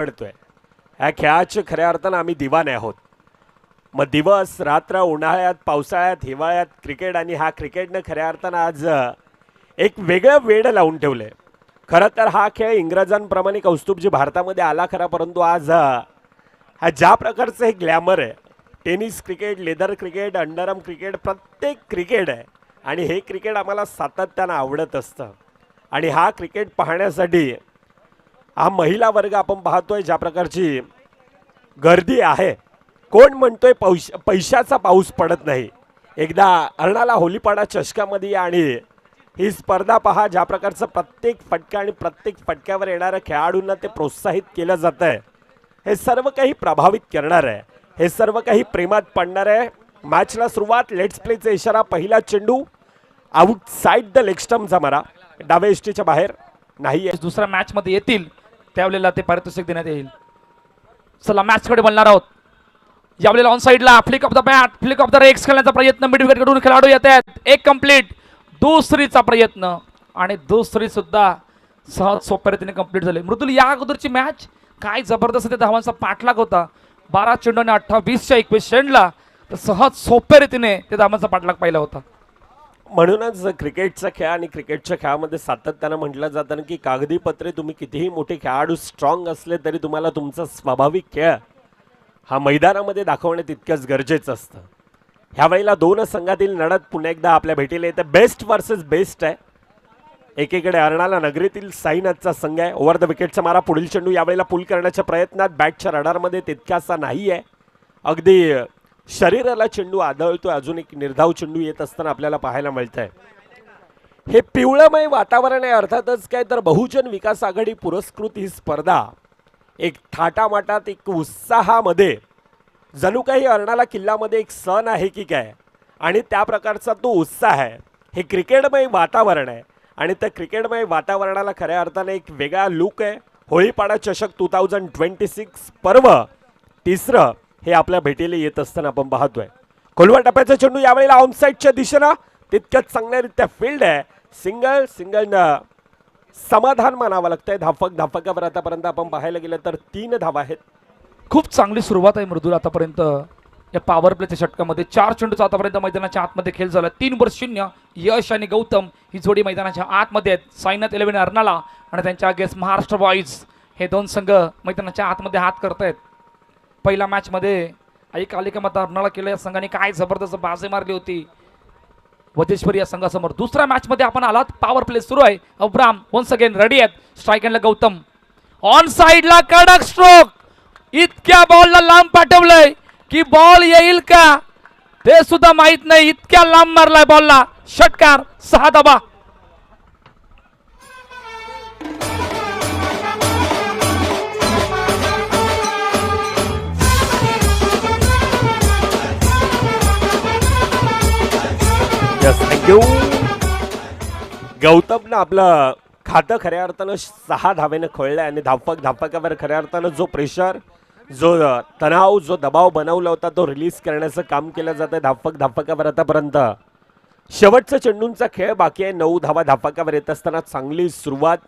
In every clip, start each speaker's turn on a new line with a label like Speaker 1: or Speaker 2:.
Speaker 1: पडतोय ह्या खेळाचे खऱ्या अर्थानं आम्ही दिवाने आहोत. मग दिवस रात्र उन्हाळ्यात पावसाळ्यात हिवाळ्यात क्रिकेट आणि हा क्रिकेटनं खऱ्या अर्थानं आज एक वेगळं वेड लावून ठेवलंय. खरं तर हा खेळ इंग्रजांप्रमाणे कौस्तुभजी भारतामध्ये आला खरा, परंतु आज हा ज्या प्रकारचं हे ग्लॅमर आहे, tennis cricket, leather cricket, underarm cricket, प्रत्येक क्रिकेट आहे आणि हे क्रिकेट आम्हाला सातत्यानं आवडत असतं. आणि हा क्रिकेट पाहण्यासाठी हा महिला वर्ग आपण पाहतोय ज्या प्रकारची गर्दी आहे. कोण म्हणतोय पैशाचा पाऊस पडत नाही. एकदा अर्णाला होलीपाडा चषकामध्ये आणि ही स्पर्धा पहा, ज्या प्रकारचं प्रत्येक फटका आणि प्रत्येक फटक्यावर येणाऱ्या खेळाडूंना ते प्रोत्साहित केलं जातं आहे. हे सर्व काही प्रभावित करणार आहे, हे सर्व काही प्रेमात पडणार आहे. मॅचला सुरुवात, लेट्स प्लेचा इशारा. पहिला चेंडू आउटसाइड द लेग स्टंपचा मारा, डाव्या इष्टीच्या बाहेर नाही.
Speaker 2: दुसऱ्या मॅच मध्ये येतील त्यावेळेला ते पारितोषिक देण्यात येईल. चला मॅच कडे बोलणार आहोत. यावेळेला ऑन साइडला flick off the bat, flick off the wrists खेळण्याचा प्रयत्न मिड विकेट कडून खेळाडू येत आहेत. एक कंप्लीट, दुसरीचा प्रयत्न आणि दुसरी सुद्धा सहज सोप्या रीतीने कंप्लीट झाली. मृदुल, या अगोदरची मॅच काय जबरदस्त धावांचा पाठलाग होता. 12 चेंडूने 28च्या 21 चेंडला तर सहज सोप्या रीतीने ते धावांचा पाठलाग पाहिला होता.
Speaker 1: म्हणूनच क्रिकेटचा खेळ आणि क्रिकेटच्या खेळामध्ये सातत्यानं म्हटलं जातं की कागदी पत्रे तुम्ही कितीही मोठे खेळाडू स्ट्रॉंग असले तरी तुम्हाला तुमचा स्वाभाविक खेळ हा मैदानामध्ये दाखवणे तितकंच गरजेचं असतं. ह्या वेळेला दोन संघातील लढत पुन्हा एकदा आपल्या भेटीला येते. बेस्ट वर्सेस बेस्ट आहे. एकीकडे अर्णाला नगरीतील साईनाथचा संघ आहे. ओव्हर द विकेटचा मारा, पुढील चेंडू यावेळेला पुल करण्याच्या प्रयत्नात बॅटच्या रडारमध्ये तितकासा नाही आहे. अगदी शरीराला चेंडू आदळतोय. अजून एक निर्धाव चेंडू येत असताना आपल्याला पाहायला मिळत आहे. हे पिवळमय वातावरण आहे. अर्थातच काय तर बहुजन विकास आघाडी पुरस्कृत ही स्पर्धा एक थाटामाटात, एक उत्साहामध्ये, जणू काही अर्णाला किल्ल्यामध्ये एक सण आहे की काय, आणि त्या प्रकारचा तो उत्साह आहे. हे क्रिकेटमय वातावरण आहे आणि त्या क्रिकेटमय वातावरणाला खऱ्या अर्थाने एक वेगळा लुक आहे. होळीपाडा चषक 2026 पर्व तिसरं हे आपल्या भेटीला येत असताना आपण पाहतोय. खोलवर टप्प्याचा चेंडू यावेळेला ऑनसाइडच्या दिशेनं तितक्याच चांगल्यारीत्या फील्ड आहे. सिंगल समाधान मानावं लागतंय. धापकावर आतापर्यंत आपण पाहायला गेलं तर 3 धावा आहेत.
Speaker 2: खूप चांगली सुरुवात आहे मृदुल आतापर्यंत या पॉवर प्लेच्या षटकामध्ये. 4 चेंडूचा आतापर्यंत मैदानाच्या आतमध्ये खेळ झाला. 3-0 यश आणि गौतम ही जोडी मैदानाच्या आतमध्ये आहेत. साईनाथ 11 अर्नाला आणि त्यांच्या अगेन्स्ट महाराष्ट्र बॉईज हे दोन संघ मैदानाच्या आतमध्ये हात करतायत. पहिल्या मॅच मध्ये एक आलिका अर्नाला केलं या संघाने काय जबरदस्त बाजी मारली होती वजेश्वरी या संघासमोर. दुसऱ्या मॅच मध्ये आपण आलात, पॉवर प्ले सुरू आहे. अब्राम वन्स अगेन रेडी आहेत. स्ट्राइक एंडला गौतम, ऑन साइडला कडक स्ट्रोक. इतक्या बॉलला लांब पाठवलंय की बॉल येईल का ते सुद्धा माहित नाही. इतक्या लांब मारलाय बॉलला. षटकार, 6 धावा.
Speaker 1: थँक्यू. गौतमनं आपलं खातं खऱ्या अर्थानं 6 धावेनं खोळलंय आणि धापकावर खऱ्या अर्थानं जो प्रेशर, जो तणाव, जो दबाव बनवला होता तो रिलीज करण्याचं काम केलं जातं धापकावर आतापर्यंत. शेवटचा चेंडूंचा खेळ बाकी आहे. 9 धावा धापकावर येत असताना चांगली सुरुवात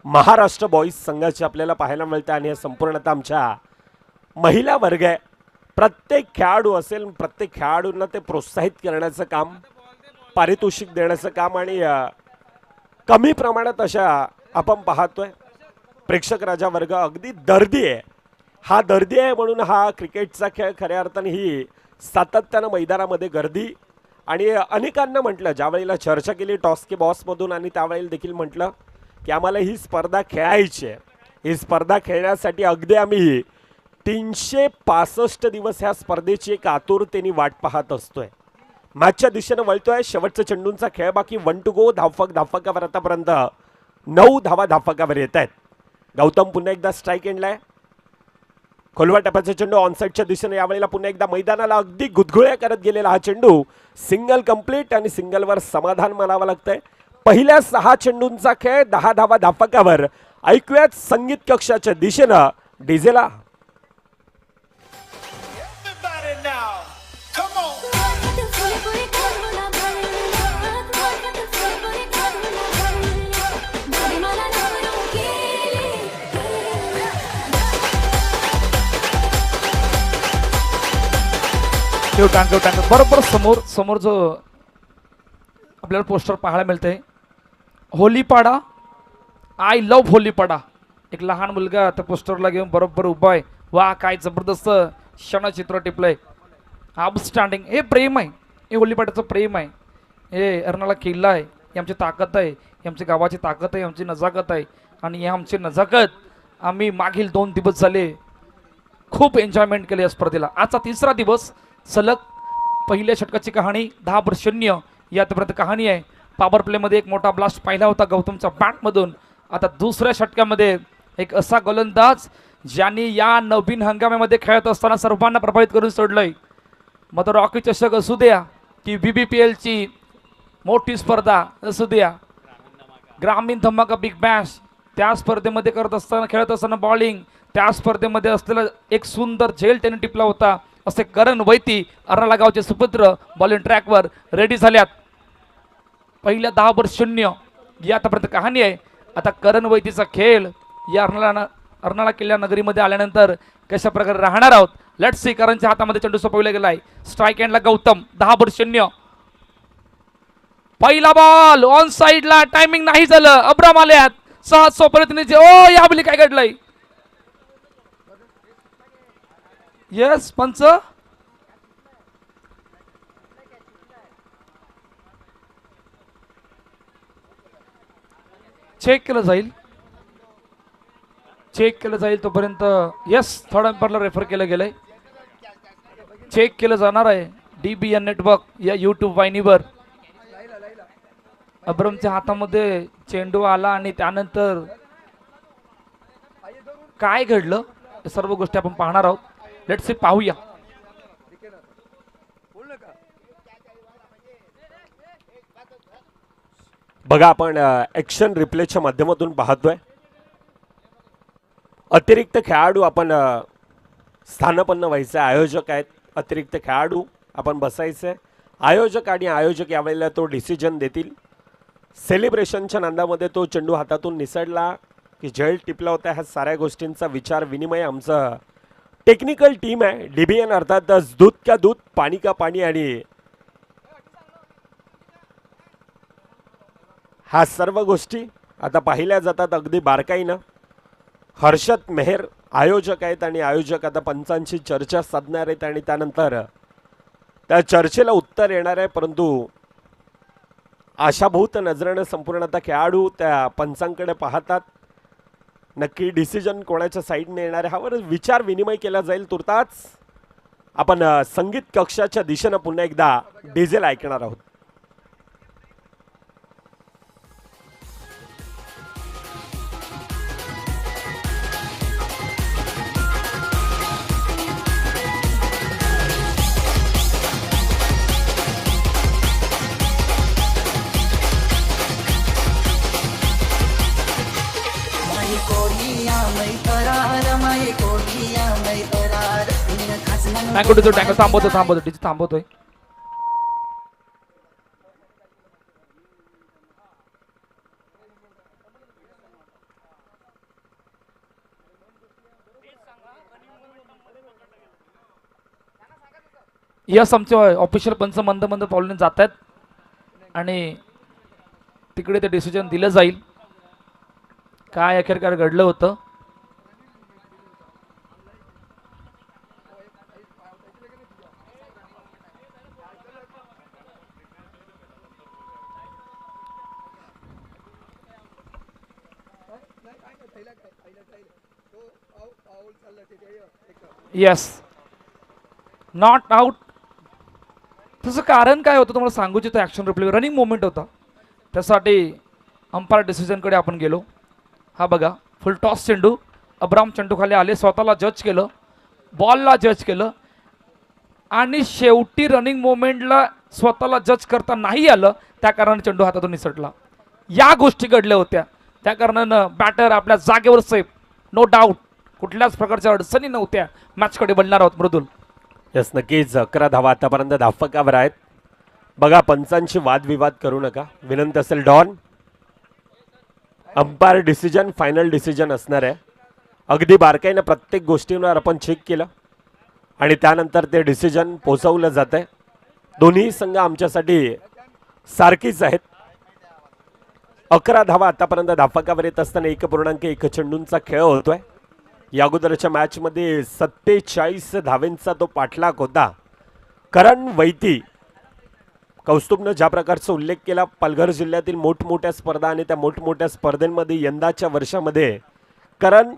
Speaker 1: महाराष्ट्र बॉईज संघाची आपल्याला पाहायला मिळते आणि हे संपूर्णतः आमच्या महिला वर्ग आहे. प्रत्येक खेळाडू असेल, प्रत्येक खेळाडूंना ते प्रोत्साहित करण्याचं काम, पारितोषिक देण्याचं काम आणि कमी प्रमाणात अशा आपण पाहतोय. प्रेक्षक राजा वर्ग अगदी दर्दी आहे. हा दर्दी आहे म्हणून हा क्रिकेटचा खेळ खऱ्या अर्थाने ही सातत्यानं मैदानामध्ये गर्दी. आणि अनेकांना म्हटलं, ज्यावेळेला चर्चा केली टॉस के बॉसमधून आणि त्यावेळेला देखील म्हटलं की आम्हाला ही स्पर्धा खेळायची आहे. ही स्पर्धा खेळण्यासाठी अगदी आम्ही 365 दिवस ह्या स्पर्धेची एक आतुरतेने वाट पाहत असतोय. मॅचच्या दिशेनं वळतोय. शेवटच्या चेंडूंचा खेळ बाकी. 1 टू गो. धापकावर आतापर्यंत 9 धावा धापकावर येत आहेत. गौतम पुन्हा एकदा स्ट्राइक एंडला आहे. खोलवा टप्प्याचा चेंडू ऑनसाइडच्या दिशेने यावेळेला पुन्हा एकदा मैदानाला अगदी गुदगुळ्या करत गेलेला हा चेंडू. सिंगल कंप्लीट आणि सिंगलवर समाधान मानावं लागतंय. पहिल्या 6 चेंडूंचा खेळ 10 धावा धापकावर. ऐकूयात संगीत कक्षाच्या दिशेनं डीजेला.
Speaker 2: टँकर बरोबर समोर जो आपल्याला पोस्टर पाहायला मिळतंय, होलीपाडा, आय लव्ह होलीपाडा. एक लहान मुलगा त्या पोस्टरला घेऊन बरोबर उभा आहे. वा, काय जबरदस्त क्षणचित्र टिपलंय. आउटस्टँडिंग. हे प्रेम आहे, हे होलीपाड्याचं प्रेम आहे. हे अर्नाळा किल्ला आहे, ही आमची ताकद आहे, ही आमच्या गावाची ताकद आहे, आमची नजाकत आहे. आणि ही आमची नजाकत आम्ही मागील 2 दिवस झाले खूप एन्जॉयमेंट केली या स्पर्धेला. आजचा 3रा दिवस सलग. पहिल्या षटकाची कहाणी 10-0 ही आतापर्यंत कहाणी आहे. पॉवर प्लेमध्ये एक मोठा ब्लास्ट पाहिला होता गौतमच्या बॅटमधून. आता 2ऱ्या षटकामध्ये एक असा गोलंदाज ज्यांनी या नवीन हंगामामध्ये खेळत असताना सर्वांना प्रभावित करून सोडलंय. मग तो रॉकी चषक असू द्या की BBPLची मोठी स्पर्धा असू द्या, ग्रामीण धमाका बिग बॅश, त्या स्पर्धेमध्ये करत असताना खेळत असताना बॉलिंग, त्या स्पर्धेमध्ये असलेला एक सुंदर झेल त्याने टिपला होता. असे करण वैती अर्नाळा गावचे सुपुत्र बॉलिंग ट्रॅकवर रेडी झाल्यात. पहिल्या 10-0 ही आतापर्यंत कहाणी आहे. आता करण वैतीचा खेळ या अर्नाळा किल्ला नगरीमध्ये आल्यानंतर कशा प्रकारे राहणार आहोत. Let's see. करणच्या हातामध्ये चेंडू सोपविला गेलाय. स्ट्राईक एंडला गौतम. 10-0. पहिला बॉल ऑन साइडला, टायमिंग नाही झालं. अब्राम आल्यात. 6 प्रयत्नाचे. ओ, यावेळी काय घडलंय? येस पंच. चेक केलं जाईल तोपर्यंत. येस, थर्ड एम्पायरला रेफर केलं गेलंय. चेक केलं जाणार आहे DBN नेटवर्क या यूट्यूब वाहिनीवर. अब्रमच्या हातामध्ये चेंडू आला आणि त्यानंतर काय घडलं हे सर्व गोष्टी आपण पाहणार आहोत. लेट्स सी, पाहूया.
Speaker 1: बघा, आपण ॲक्शन रिप्लेच्या माध्यमातून पाहतोय. अतिरिक्त खेळाडू आपण स्थानापन्न व्हायचे. आयोजक आहेत, अतिरिक्त खेळाडू आपण बसायचे. आयोजक यावेळेला तो डिसिजन देतील. सेलिब्रेशनच्या नांदामध्ये तो चेंडू हातातून निसटला की झेल टिपला होता. ह्या साऱ्या गोष्टींचा विचार विनिमय आमचं टेक्निकल टीम आहे. DBN अर्थातच दूध का दूध, पाणी का पाणी, आणि ह्या सर्व गोष्टी आता पाहिल्या जातात अगदी बारकाईनं. हर्षद मेहर आयोजक आहेत आणि आयोजक आता पंचांशी चर्चा साधणार आहेत आणि त्यानंतर त्या चर्चेला उत्तर येणार आहे. परंतु आशाभूत नजरेनं संपूर्ण आता खेळाडू त्या पंचांकडे पाहतात. नक्की डिसिजन कोणाच्या साईडने येणार आहे ह्यावर विचार विनिमय केला जाईल. तुर्ताच आपण संगीत कक्षाच्या दिशेनं पुन्हा एकदा डिझेल ऐकणार आहोत.
Speaker 2: टँकर थांबवतोय. यस, आमचे ऑफिशियल पंच मंद पावलाने जात आहेत आणि तिकडे ते डिसिजन दिलं जाईल. काय अखेरकार घडलं होतं. Yes, not out. तसं कारण काय होतं तुम्हाला सांगू इच्छितो. ॲक्शन रिप्ले रनिंग मोमेंट होता, त्यासाठी अंपायर डिसिजनकडे आपण गेलो. हा बघा, फुल टॉस चेंडू. अब्राम चेंडू खाली आले, स्वतःला जज केलं, बॉलला जज केलं आणि शेवटी रनिंग मोमेंटला स्वतःला जज करता नाही आलं. त्या कारणाने चेंडू हातातून निसटला. या गोष्टी घडल्या होत्या. त्या कारणानं बॅटर आपल्या जागेवर सेफ, नो डाऊट. कुठल्याच प्रकारच्या अडचणी नव्हत्या. मॅचकडे बनणार आहोत मृदुल.
Speaker 1: यस, नक्कीच. 11 धावा आतापर्यंत धावफलकावर आहेत. बघा, पंचांशी वादविवाद करू नका विनंती असेल. डॉन, अंपायर डिसिजन फायनल डिसिजन असणार आहे. अगदी बारकाईनं प्रत्येक गोष्टींवर आपण चेक केलं. आणि त्यानंतर ते डिसिजन पोचवलं जातंय. दोन्ही संघ आमच्यासाठी सारखीच आहेत. 11 धावा आतापर्यंत धाफकावर येत असताना 1.1 चेंडूंचा खेळ होतोय. या अगोदरच्या मॅच मध्ये 47 धावेंचा तो पाठलाग होता. करण वैती, कौस्तुभनं ज्या प्रकारचा उल्लेख केला, पालघर जिल्ह्यातील मोठमोठ्या स्पर्धा आणि त्या मोठमोठ्या स्पर्धेमध्ये यंदाच्या वर्षामध्ये करण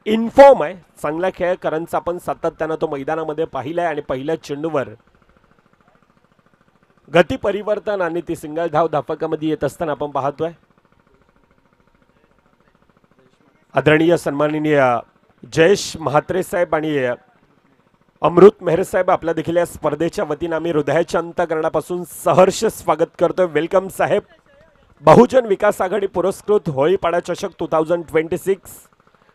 Speaker 1: इन्फॉर्म आहे. चांगला खेळ करणचा आपण सातत्यानं तो मैदानामध्ये पाहिलाय आणि पहिल्या चेंडूवर गती परिवर्तन आणि ती सिंगल धाव धाफकामध्ये येत असताना आपण पाहतोय. आदरणीय सन्माननीय जयेश म्हात्रे साहेब आणि अमृत मेहर साहेब आपल्या देखील या स्पर्धेच्या वतीनं आम्ही हृदयाच्या अंतःकरणापासून सहर्ष स्वागत करतोय. वेलकम साहेब. बहुजन विकास आघाडी पुरस्कृत होळीपाडा चषक 2026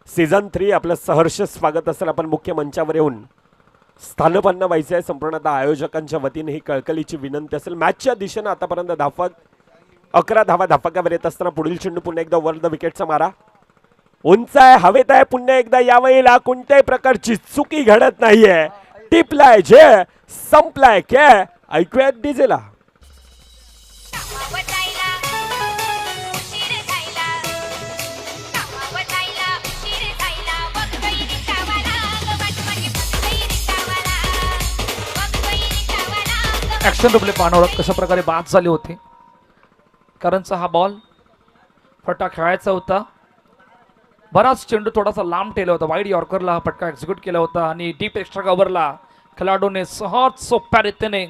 Speaker 1: सीझन 3 आपलं सहर्ष स्वागत असेल. आपण मुख्य मंचावर येऊन स्थानपन्न व्हायचं आहे. संपूर्णतः आयोजकांच्या वतीने ही कळकळीची विनंती असेल. मॅचच्या दिशेनं आतापर्यंत धाफक 11 धावा धाफकावर येत असताना पुढील चेंडू पुन्हा एकदा वर द विकेटचा मारा. उंच आहे, हवेत आहे. पुन्हा एकदा यावेळेला कोणत्याही प्रकारची चुकी घडत नाहीये. टिपलाय जे संपलाय खेळ. ऐकूयात डीजेला.
Speaker 2: ऍक्शन रिप्ले पाहणार कशा प्रकारे बाद झाली होती. करणचा हा बॉल फटा खेळायचा होता. बराच चेंडू थोडासा लांब ठेवला होता. वाईड यॉर्करला हा फटका एक्झिक्यूट केला होता आणि डीप एक्स्ट्रा कव्हरला खेळाडूने सहज सोप्या रीतीने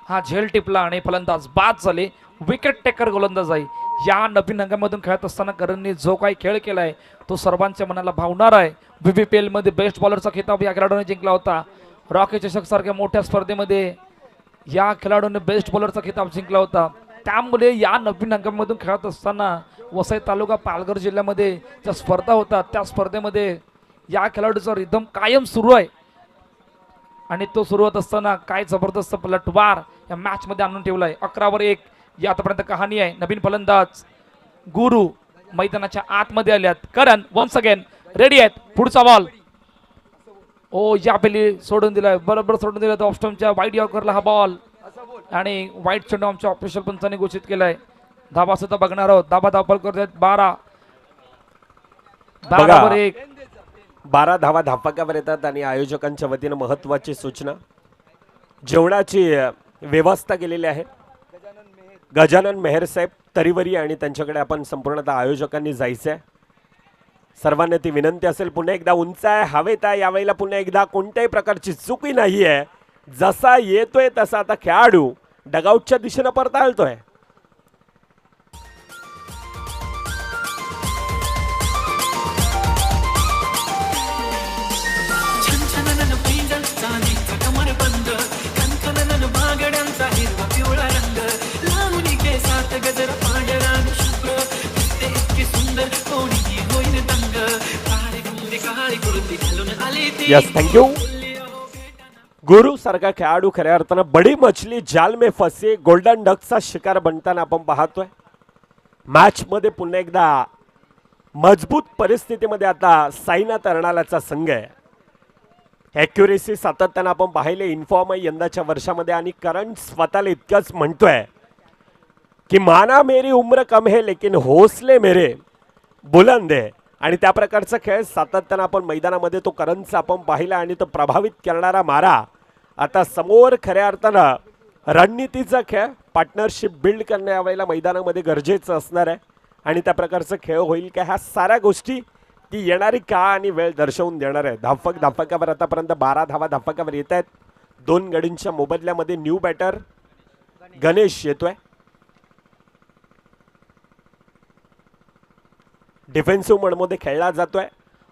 Speaker 2: हा झेल टिपला आणि फलंदाज बाद झाले. विकेट टेकर गोलंदाज आहे. या नवीन रंगामधून खेळत असताना करणने जो काही खेळ केलाय तो सर्वांच्या मनाला भावणार आहे. VVPL मध्ये बेस्ट बॉलरचा खिताब या खेळाडूने जिंकला होता. रॉकी चषक सारख्या मोठ्या स्पर्धेमध्ये या खेळाडूने बेस्ट बॉलरचा खिताब जिंकला होता. त्यामुळे या नवीन रंगामधून खेळत असताना वसई तालुका पालघर जिल्ह्यामध्ये ज्या स्पर्धा होतात त्या स्पर्धेमध्ये या खेळाडूचा रिदम कायम सुरू आहे आणि तो सुरू होत असताना काय जबरदस्त पलटवार या मॅच मध्ये आणून ठेवलाय. 11 या आतापर्यंत कहाणी आहे. नवीन फलंदाज गुरु मैदानाच्या आतमध्ये आल्यात. करण वन्स अगेन रेडी आहेत. पुढचा बॉल ओ या पेली सोडून दिलाय. बरोबर सोडून दिलाय. ऑफ स्टंपच्या वाईड यॉर्करला हा बॉल आणि वाईट चेंडू आमच्या ऑफिशियल पंचाने घोषित केलाय. धाबा सुद्धा बघणार आहोत. धाबा धावपल करतात 12
Speaker 1: धावा धाफकावर येतात आणि आयोजकांच्या वतीनं महत्वाची सूचना. जेवणाची व्यवस्था केलेली आहे. गजानन मेहर साहेब तरीवरी आणि त्यांच्याकडे आपण संपूर्णतः आयोजकांनी जायचंय. सर्वांना ती विनंती असेल. पुन्हा एकदा उंच आहे, हवेत आहे. यावेळेला पुन्हा एकदा कोणत्याही प्रकारची चुकी नाहीये. जसा येतोय तसा आता खेळाडू डगआउटच्या दिशेनं परताळतोय. Yes, thank you. गुरु सारखा खेळाडू खऱ्या अर्थानं बडी मछली जाल में फसे गोल्डन डकचा शिकार बनताना आपण पाहतोय. मॅच मध्ये पुन्हा एकदा मजबूत परिस्थितीमध्ये आता साईनाथ अर्नालाचा संघ आहे. ॲक्युरेसी सातत्यानं आपण पाहिले. इन्फॉर्म आहे यंदाच्या वर्षामध्ये आणि करण स्वतःला इतकंच म्हणतोय की माना मेरी उम्र कम है लेकिन हौसले मेरे बुलंद है. आणि त्या प्रकारचा खेळ सातत्यानं आपण मैदानामध्ये तो करणचा आपण पाहिला आणि तो प्रभावित करणारा मारा आता समोर. खऱ्या अर्थानं रणनीतीचा खेळ पार्टनरशिप बिल्ड करण्या यावेळेला मैदानामध्ये गरजेचं असणार आहे आणि त्या प्रकारचा खेळ होईल का ह्या साऱ्या गोष्टी ती येणारी काळ आणि वेळ दर्शवून देणार आहे. धाफकावर आतापर्यंत 12 धावा धाफकावर येत आहेत. 2 गडींच्या मोबदल्यामध्ये न्यू बॅटर गणेश येतोय. डिफेन्सिव्ह मोडमध्ये खेळला जातोय.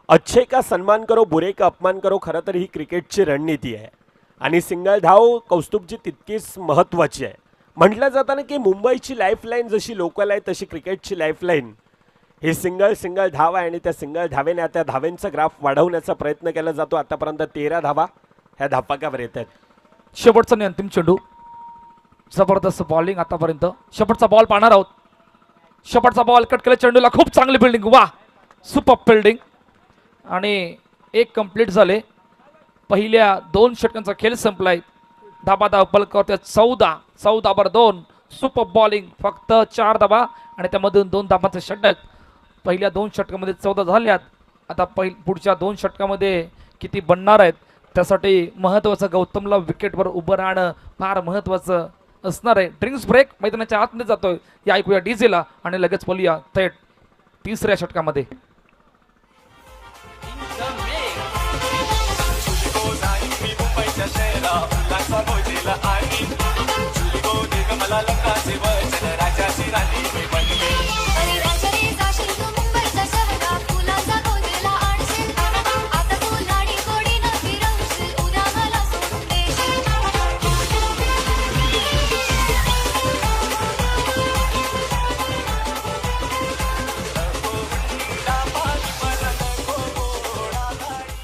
Speaker 1: अच्छे का सन्मान करो, बुरे का अपमान करो. खरं तर ही क्रिकेटची रणनीती आहे आणि सिंगल धाव कौस्तुभची तितकीच महत्त्वाची आहे. म्हटलं जातं ना की मुंबईची लाईफलाईन जशी लोकल आहे तशी क्रिकेटची लाईफलाईन ही सिंगल धाव आहे आणि त्या सिंगल धावेने त्या धावेंचा ग्राफ वाढवण्याचा प्रयत्न केला जातो. आतापर्यंत 13 धावा ह्या धाफकावर येत आहेत.
Speaker 2: शेवटचा आणि अंतिम चेंडू. जबरदस्त बॉलिंग आतापर्यंत. शेवटचा बॉल पाहणार आहोत. शेवटचा बॉल कट केला चेंडूला. खूप चांगली फिल्डिंग. वा, सुपर फिल्डिंग आणि 1 कंप्लीट झाले. पहिल्या 2 षटकांचा खेळ संपलाय. धाबा पलकावरती 14-14 सुपर बॉलिंग, फक्त 4 धाबा आणि त्यामधून 2 धाबांचे षटक. पहिल्या 2 षटकामध्ये 14 झाल्यात. आता पुढच्या 2 षटकामध्ये किती बनणार आहेत त्यासाठी महत्त्वाचं गौतमला विकेटवर उभं राहणं फार महत्त्वाचं असणार आहे. ड्रिंक्स ब्रेक मैदानाच्या आतमध्ये जातोय या ऐकूया डीजेला आणि लगेच बोलूया थेट तिसऱ्या षटकामध्ये.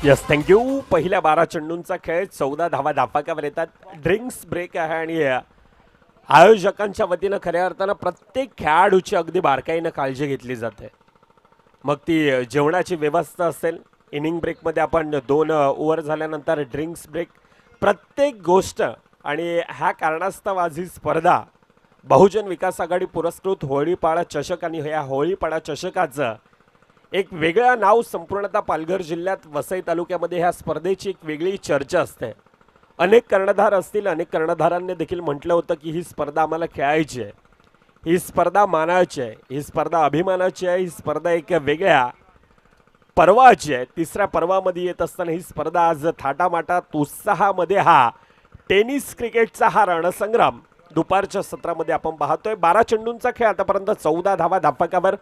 Speaker 1: Yes, thank you. पहिल्या 12 चेंडूंचा खेळ 14 धावा धापाकावर येतात. ड्रिंक्स ब्रेक आहे आणि आयोजकांच्या वतीनं खऱ्या अर्थानं प्रत्येक खेळाडूची अगदी बारकाईनं काळजी घेतली जाते. मग ती जेवणाची व्यवस्था असेल, इनिंग ब्रेकमध्ये आपण 2 ओव्हर झाल्यानंतर ड्रिंक्स ब्रेक, प्रत्येक गोष्ट. आणि ह्या कारणास्तव आज ही स्पर्धा बहुजन विकास आघाडी पुरस्कृत होळीपाडा चषक आणि ह्या होळीपाडा चषकाचं एक वेगळं नाव संपूर्णतः पालघर जिल्ह्यात वसई तालुक्यामध्ये ह्या स्पर्धेची एक वेगळी चर्चा असते. अनेक कर्णधार असतील, अनेक कर्णधारांनी देखील म्हटलं होतं की ही स्पर्धा आम्हाला खेळायची आहे, ही स्पर्धा मानायची आहे, ही स्पर्धा अभिमानाची आहे, ही स्पर्धा एक वेगळ्या पर्वाची आहे. तिसऱ्या पर्वामध्ये येत असताना ही स्पर्धा आज थाटामाटात उत्साहामध्ये हा टेनिस क्रिकेटचा हा रणसंग्राम दुपारच्या सत्रामध्ये आपण पाहतोय. 12 चेंडूंचा खेळ आतापर्यंत 14 धावा धापकावर.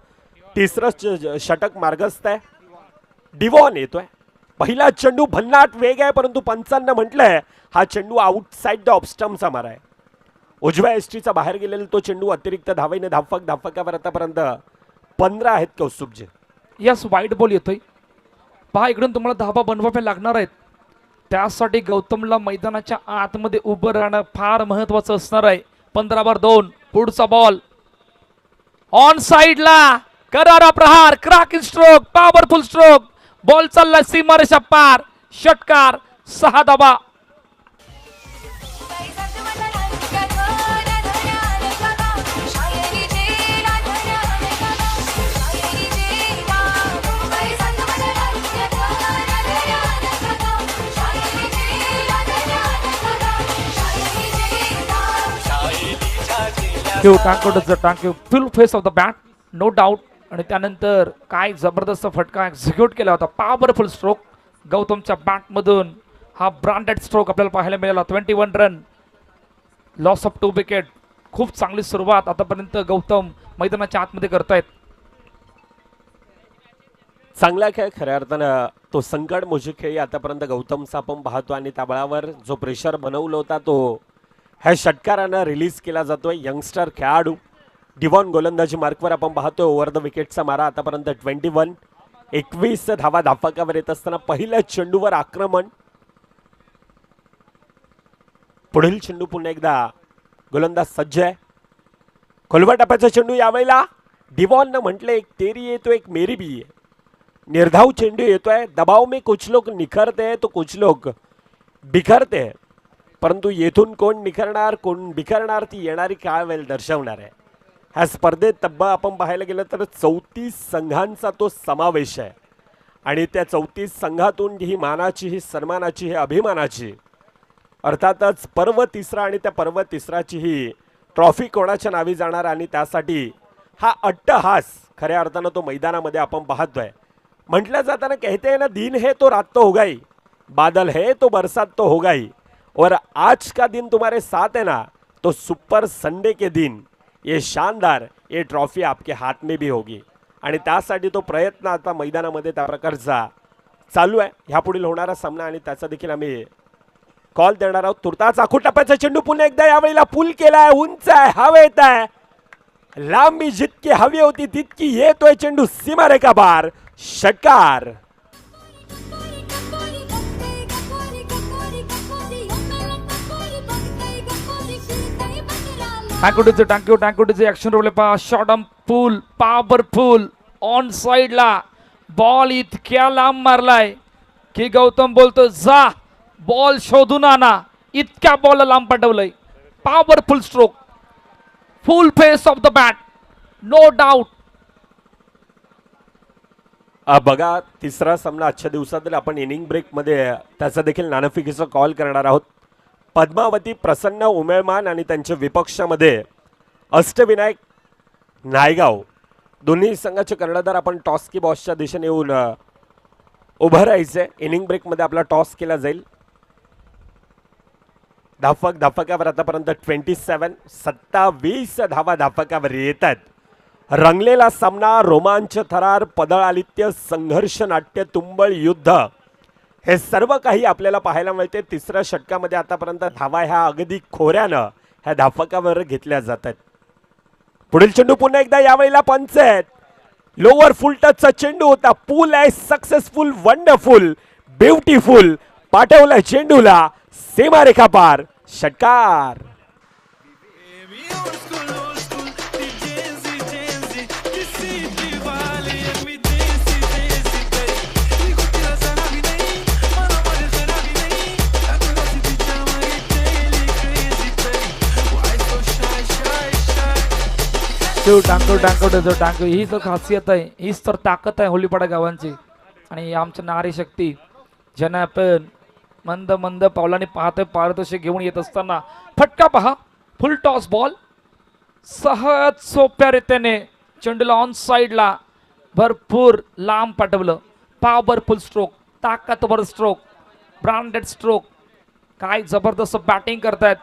Speaker 1: तिसरं षटक मार्गस्थ आहे. डिवॉन येतोय. पहिला चेंडू भन्नाट वेग आहे, परंतु पंचांना म्हटलंय हा चेंडू आउटसाइड द ऑफ स्टंपचा मारा आहे. उजव्या एसटीचा बाहेर गेलेला तो चेंडू अतिरिक्त धावेने धापकावर आतापर्यंत 15 आहेत कौस्तुभजी.
Speaker 2: यस, वाईट बॉल येतोय. पहा इकडून तुम्हाला धाबा बनवावे लागणार आहेत. त्यासाठी गौतमला मैदानाच्या आतमध्ये उभं राहणं फार महत्वाचं असणार आहे. 15/2 पुढचा बॉल ऑन साइडला, करारा प्रहार, cracking stroke, powerful stroke. Ball चालला सीमारेषा पार, षटकार, 6 धाबा. टांक्यू full face of the bat, no doubt. आणि त्यानंतर काय जबरदस्त फटका एक्झिक्यूट केला होता. पॉवरफुल स्ट्रोक गौतमच्या बॅटमधून. हा ब्रँडेड स्ट्रोक आपल्याला पाहायला मिळाला. 21 रन, लॉस ऑफ 2 विकेट. खूप चांगली सुरुवात आतापर्यंत गौतम मैदानाच्या आतमध्ये करतायत.
Speaker 1: चांगला खेळ खऱ्या अर्थानं तो संकट मोजी खेळी आतापर्यंत गौतमचा आपण पाहतो. आणि त्या बळावर जो प्रेशर बनवला होता तो ह्या षटकारानं रिलीज केला जातोय. यंगस्टर खेळाडू डिवॉन गोलंदाजी मार्कवर आपण पाहतोय. ओव्हर द विकेटचा मारा आतापर्यंत 21 धावा धापकावर येत असताना पहिल्या चेंडूवर आक्रमण. पुढील चेंडू पुन्हा एकदा गोलंदाज सज्ज आहे. खोलवा टप्प्याचा चेंडू यावेळेला डिवॉननं म्हटलं एक तेरी आहे तो एक मेरी भी आहे. निर्धाव चेंडू येतोय. दबाव में कुछ लोग निखरते हैं तो कुछ लोग बिखरते हैं, परंतु येथून कोण निखरणार कोण बिखरणार ती येणारी काळ वेळ दर्शवणार आहे. ह्या स्पर्धेत तब्बल आपण पाहायला गेलं तर 34 संघांचा तो समावेश आहे. आणि त्या 34 संघातून ही मानाची, ही सन्मानाची, ही अभिमानाची, अर्थातच पर्व तिसरा आणि त्या पर्व तिसराची ही ट्रॉफी कोणाच्या नावी जाणार आणि त्यासाठी हा अट्टहास खऱ्या अर्थानं तो मैदानामध्ये आपण पाहतोय. म्हटलं जाताना कहते हैं ना, दिन है तो रात तो होगा ही, बादल है तो बरसात तो होगा ही, और आज का दिन तुम्हारे साथ है ना तो सुपर संडे के दिन ये शानदार ये ट्रॉफी आपके हाथ में भी होगी. आणि त्यासाठी तो प्रयत्न आता मैदानामध्ये त्या प्रकारचा चालू आहे. ह्यापुढील होणारा सामना आणि त्याचा देखील आम्ही कॉल देणार आहोत. तुर्तास आखूड टप्प्याचा चेंडू पुन्हा एकदा यावेळेला पुल केलाय. उंच आहे, हवेत आहे. लांबी जितकी हवी होती तितकी येतोय चेंडू सीमारेखा बार. षटकार.
Speaker 2: टँक्यूचे ऍक्शन रोवले पहा. Short on pool, powerful on साइडला. बॉल इतक्या लांब मारलाय की गौतम बोलतो जा बॉल शोधून आणा, इतक्या बॉल लांब पाठवलंय. Powerful stroke, full face of the bat, no doubt.
Speaker 1: बघा तिसरा सामना आजच्या दिवसात आपण इनिंग ब्रेकमध्ये त्याचा देखील नाणेफेकीचा कॉल करणार आहोत. पद्मावती प्रसन्न उमेळमान आणि त्यांच्या विपक्षामध्ये अष्टविनायक नायगाव दोन्ही संघाचे कर्णधार आपण टॉस की बॉसच्या दिशेने येऊन उभं राहायचंय. इनिंग ब्रेकमध्ये आपला टॉस केला जाईल. धाफकावर आतापर्यंत 27 धावा धाफकावर येत आहेत. रंगलेला सामना, रोमांच थरार, पदळालित्य, संघर्ष, नाट्य, तुंबळ, युद्ध हे सर्व काही आपल्याला पाहायला मिळते. तिसऱ्या षटकामध्ये आतापर्यंत धावा ह्या अगदी खोऱ्यानं ह्या धाफकावर घेतल्या जात आहेत. पुढील चेंडू पुन्हा एकदा यावेळेला पंच आहेत. लोअर फुल टचचा चेंडू होता. पूल आहे सक्सेसफुल, वंडरफुल, ब्युटिफुल. पाठवलाय चेंडूला सीमारेखा पार, षटकार.
Speaker 2: टांगो ही तर खासियत आहे, हीच तर ताकद आहे होलीपाडा गावांची. आणि आमच्या नारी शक्ती ज्यांना आपण मंद मंद पावलाने पाहतोय, पारितोषिक घेऊन येत असताना फटका पहा. फुल टॉस बॉल सहज सोप्या रीतीने चेंडूला ऑन साइडला भरपूर लांब पाठवलं. पॉवरफुल स्ट्रोक, ताकदवर स्ट्रोक, ब्रँडेड स्ट्रोक. काय जबरदस्त बॅटिंग करतायत.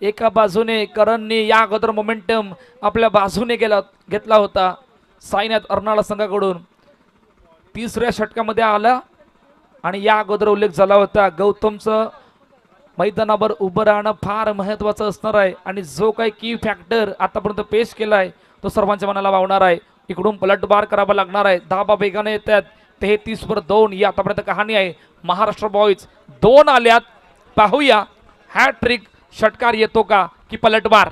Speaker 2: एका बाजूने करणने या अगोदर मोमेंटम आपल्या बाजूने घेतला होता साईनाथ अर्नाळा संघाकडून. तिसऱ्या षटकामध्ये आला आणि या अगोदर उल्लेख झाला होता गौतमचं मैदानावर उभं राहणं फार महत्त्वाचं असणार आहे. आणि जो काही की फॅक्टर आतापर्यंत पेश केला आहे तो सर्वांच्या मनाला भावणार आहे. इकडून पलटवार करावा लागणार आहे. धाबा वेगाने येतात. 33-2 ही आतापर्यंत कहाणी आहे. महाराष्ट्र बॉईज 2 आल्यात. पाहूया हॅट्रिक षटकार येतो का की पलटवार.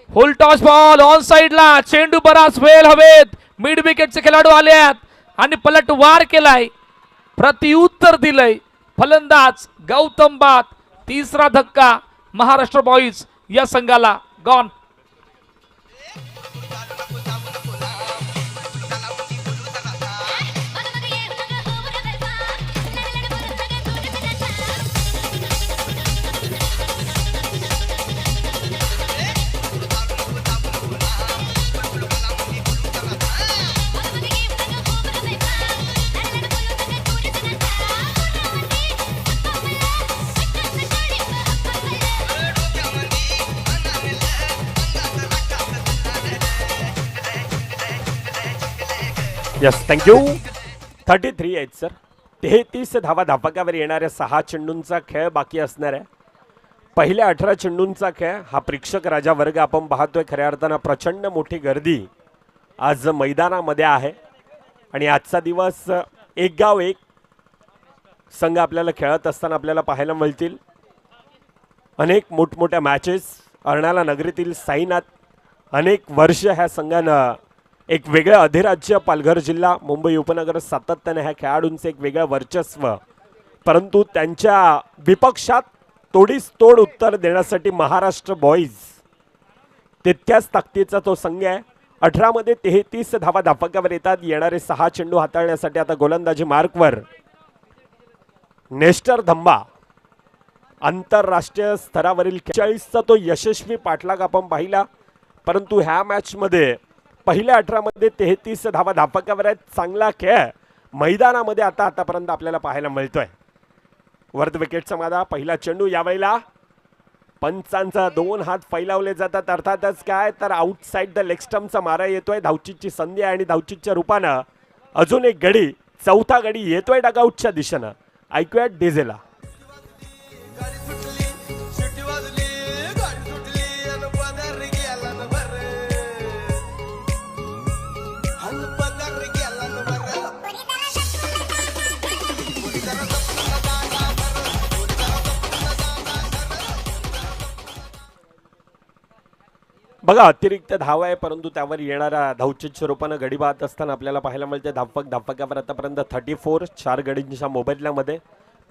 Speaker 2: फुल टॉस बॉल ऑन साइडला, चेंडू बराच वेळ हवेत. मिड विकेटचे खेळाडू आलेत आणि पलटवार केलाय, प्रत्युत्तर दिलंय फलंदाज गौतम बाद. तिसरा धक्का महाराष्ट्र बॉईज या संघाला गॉन.
Speaker 1: Yes, thank you. 33 आहेत सर. 33 धावा धापकावर येणाऱ्या 6 चेंडूंचा खेळ बाकी असणार आहे. पहिल्या 18 चेंडूंचा खेळ हा प्रेक्षक राजा वर्ग आपण पाहतोय. खऱ्या अर्थानं प्रचंड मोठी गर्दी आज मैदानामध्ये आहे आणि आजचा दिवस एक गाव एक संघ आपल्याला खेळत असताना आपल्याला पाहायला मिळतील. अनेक मोठमोठ्या मॅचेस अर्नाळा नगरीतील साईनाथ अनेक वर्ष ह्या संघानं एक वेगळं अधिराज्य, पालघर जिल्हा, मुंबई उपनगर सातत्याने ह्या खेळाडूंचं एक वेगळं वर्चस्व. परंतु त्यांच्या विपक्षात तोडीस तोड उत्तर देण्यासाठी महाराष्ट्र बॉईज तितक्याच ताकदीचा तो संघ आहे. 18 मध्ये 33 धावा धापकावर येतात. येणारे 6 चेंडू हाताळण्यासाठी आता गोलंदाजी मार्कवर नेस्टर धंबा. आंतरराष्ट्रीय स्तरावरील 40चा तो यशस्वी पाठलाग आपण पाहिला. परंतु ह्या मॅचमध्ये पहिल्या 18 मध्ये 33 धावा धापकावर आहेत. चांगला खेळ मैदानामध्ये आतापर्यंत आपल्याला पाहायला मिळतोय. वर्ध विकेटचा मादा पहिला चेंडू यावेळेला पंचांचा 2 हात फैलावले जातात. अर्थातच काय तर आउटसाइड द लेग स्टंपचा मारा येतोय. धावचीची संधी आहे आणि धावचीच्या रूपानं अजून एक गडी, चौथा गडी येतोय डगआउटच्या दिशेनं. ऐकूया डीजेला. बघा अतिरिक्त धाव आहे परंतु त्यावर येणारा धावचीच्या रूपानं गडी बाद असताना आपल्याला पाहायला मिळते. धापकावर आतापर्यंत 34 4 गडींच्या मोबदल्यामध्ये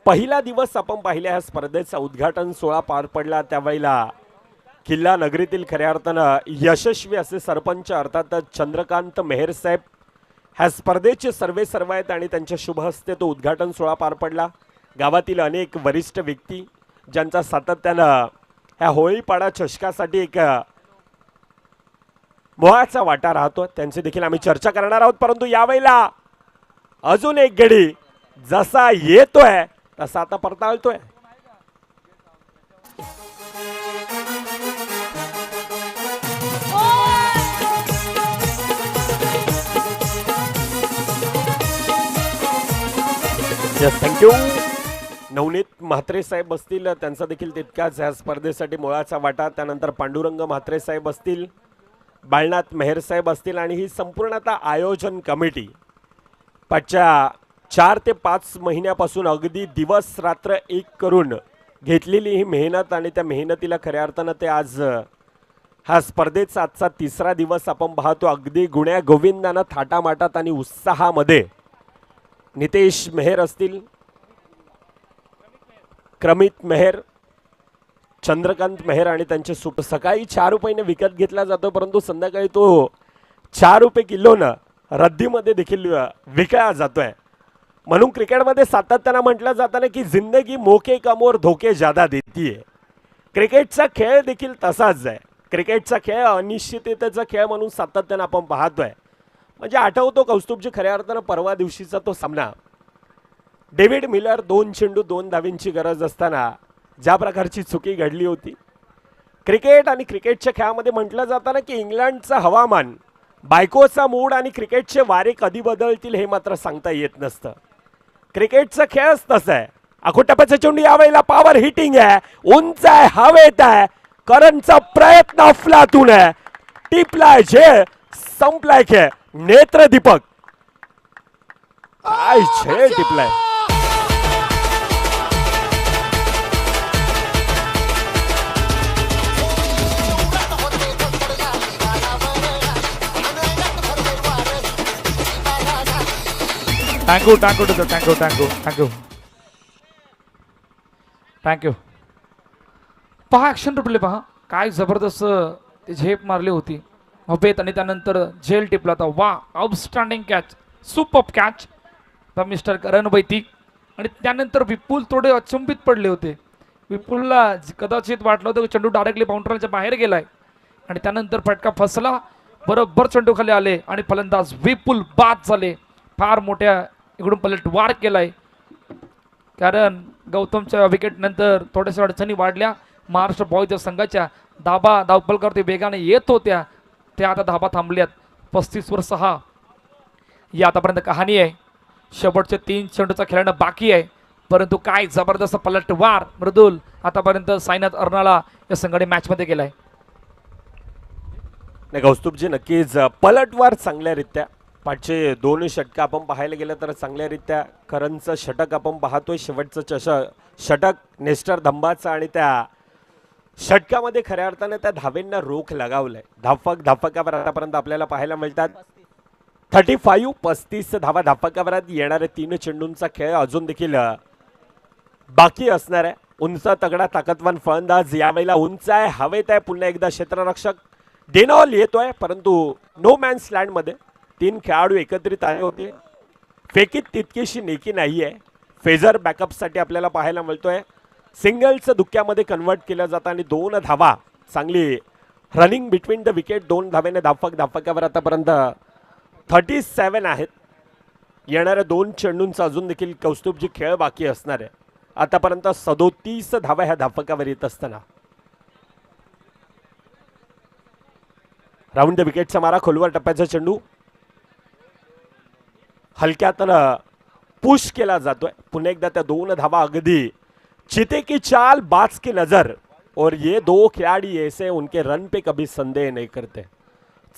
Speaker 1: पहिला दिवस आपण पाहिला ह्या स्पर्धेचा उद्घाटन सोहळा पार पडला त्यावेळेला किल्ला नगरीतील खऱ्या अर्थानं यशस्वी असे सरपंच अर्थात चंद्रकांत मेहर साहेब ह्या स्पर्धेचे सर्व आहेत आणि त्यांच्या शुभ हस्ते तो उद्घाटन सोहळा पार पडला. गावातील अनेक वरिष्ठ व्यक्ती ज्यांचा सातत्यानं ह्या होळीपाडा चषकासाठी एक मोहाचा वाटा राहतो त्यांची देखील आम्ही चर्चा करणार आहोत. परंतु यावेळेला अजून एक गडी जसा येतोय तसा आता परताळतोय. थँक्यू. नवनीत म्हात्रे साहेब असतील त्यांचा देखील तितकाच ह्या स्पर्धेसाठी मोळाचा वाटा. त्यानंतर पांडुरंग म्हात्रे साहेब असतील, बाळनाथ मेहर साहेब असतील आणि ही संपूर्ण आता आयोजन कमिटी पाचच्या 4 ते 5 महिन्यापासून अगदी दिवस रात्र एक करून घेतलेली ही मेहनत आणि त्या मेहनतीला खऱ्या अर्थानं ते आज हा स्पर्धेचा आजचा 3रा दिवस आपण पाहतो अगदी गुण्या गोविंदानं थाटामाटात आणि उत्साहामध्ये. नितेश मेहर असतील, क्रमित मेहर, चंद्रकांत मेहर आणि त्यांचे सकाळी 4 रुपयाने विकत घेतला जातो परंतु संध्याकाळी तो 4 रुपये किलोनं रद्दीमध्ये देखील विकला जातोय. म्हणून क्रिकेटमध्ये सातत्यानं म्हटलं जातं ना की जिंदगी मोके कम और धोके ज्यादा देती है. क्रिकेटचा खेळ देखील तसाच आहे. क्रिकेटचा खेळ अनिश्चिततेचा खेळ म्हणून सातत्यानं आपण पाहतोय. म्हणजे आठवतो कौस्तुभजी खऱ्या अर्थानं परवा दिवशीचा तो सामना, डेव्हिड मिलर 2 चेंडू 2 धावींची गरज असताना ज्या प्रकारची चुकी घडली होती. क्रिकेट आणि क्रिकेटच्या खेळामध्ये म्हटलं जातं ना की इंग्लंडचं हवामान, बायकोचा मूड आणि क्रिकेटचे वारे कधी बदलतील हे मात्र सांगता येत नसतं. क्रिकेटचा खेळच तसं आहे. अकोटप्याचा चेंडू यावेळेला पॉवर हिटिंग आहे, उंच आहे, हवेत आहे, करंटचा प्रयत्न अफलातून आहे, टिपलाय झेल, संपलाय खेळ. नेत्र दीपक काय झेल टिपलाय.
Speaker 2: थँक्यू. पहा ॲक्शन रिप्ले पहा, काय जबरदस्त ते झेप मारली होती हवेत आणि त्यानंतर झेल टिपला होता. वा, outstanding catch, super catch mister Karan Baiti. आणि त्यानंतर विपुल थोडे अचंबित पडले होते. विपुलला कदाचित वाटलं होतं की चेंडू डायरेक्टली बाउंड्रीच्या बाहेर गेलाय आणि त्यानंतर फटका फसला. बरोबर चेंडू खाली आले आणि फलंदाज विपुल बाद झाले. फार मोठ्या इकडून पलटवार केलाय कारण गौतमच्या विकेट नंतर थोड्याशा अडचणी वाढल्या. महाराष्ट्र बॉयज संघाच्या धावपलकर वेगाने येत होत्या, त्या आता धाबा थांबल्यात. 35 वर 6 ही आतापर्यंत कहाणी आहे. शेवटचे 3 चेंडूचा खेळणं बाकी आहे परंतु काय जबरदस्त पलटवार मृदुल आतापर्यंत साईनाथ अर्नाळा या संघाने मॅचमध्ये केलाय.
Speaker 1: नाही कौस्तुभजी नक्कीच पलटवार चांगल्यारित्या 5चे 2 षटक आपण पाहायला गेलं तर चांगल्यारित्या. करणचं षटक आपण पाहतोय, शेवटचं षटक नेस्टर धंबाचं आणि त्या षटकामध्ये खऱ्या अर्थाने त्या धावेंना रोख लगावलाय. धापकावर आतापर्यंत आपल्याला पाहायला मिळतात 35 धावा धापकावरात येणारे 3 चेंडूंचा खेळ अजून देखील बाकी असणार आहे. उंच तगडा ताकदवान फलंदाज यावेळेला उंच आहे, हवेत आहे. पुन्हा एकदा क्षेत्ररक्षक डेनॉल येतोय परंतु नो मॅन्स लँडमध्ये 3 खेळाडू एकत्रित आले होते. फेकीत तितकीशी नेकी नाही आहे. फेजर बॅकअपसाठी आपल्याला पाहायला मिळतोय. सिंगलचं धुक्क्यामध्ये कन्वर्ट केलं जातं आणि 2 धावा चांगली रनिंग बिटवीन द विकेट. 2 धावेने धापकावर आतापर्यंत 37 आहेत. येणाऱ्या 2 चेंडूंचा अजून देखील कौस्तुभजी खेळ बाकी असणार आहे. आतापर्यंत 37 धावा ह्या धापकावर येत असताना राऊंड द विकेटचा मारा, खोलवर टप्प्याचा चेंडू हलक्यातनं पुश केला जातोय. पुन्हा एकदा त्या 2 धावा अगदी चिते की चाल, बाज की नजर और ये 2 खिलाड़ी ऐसे उनके रन पे कभी संदेह नहीं करते.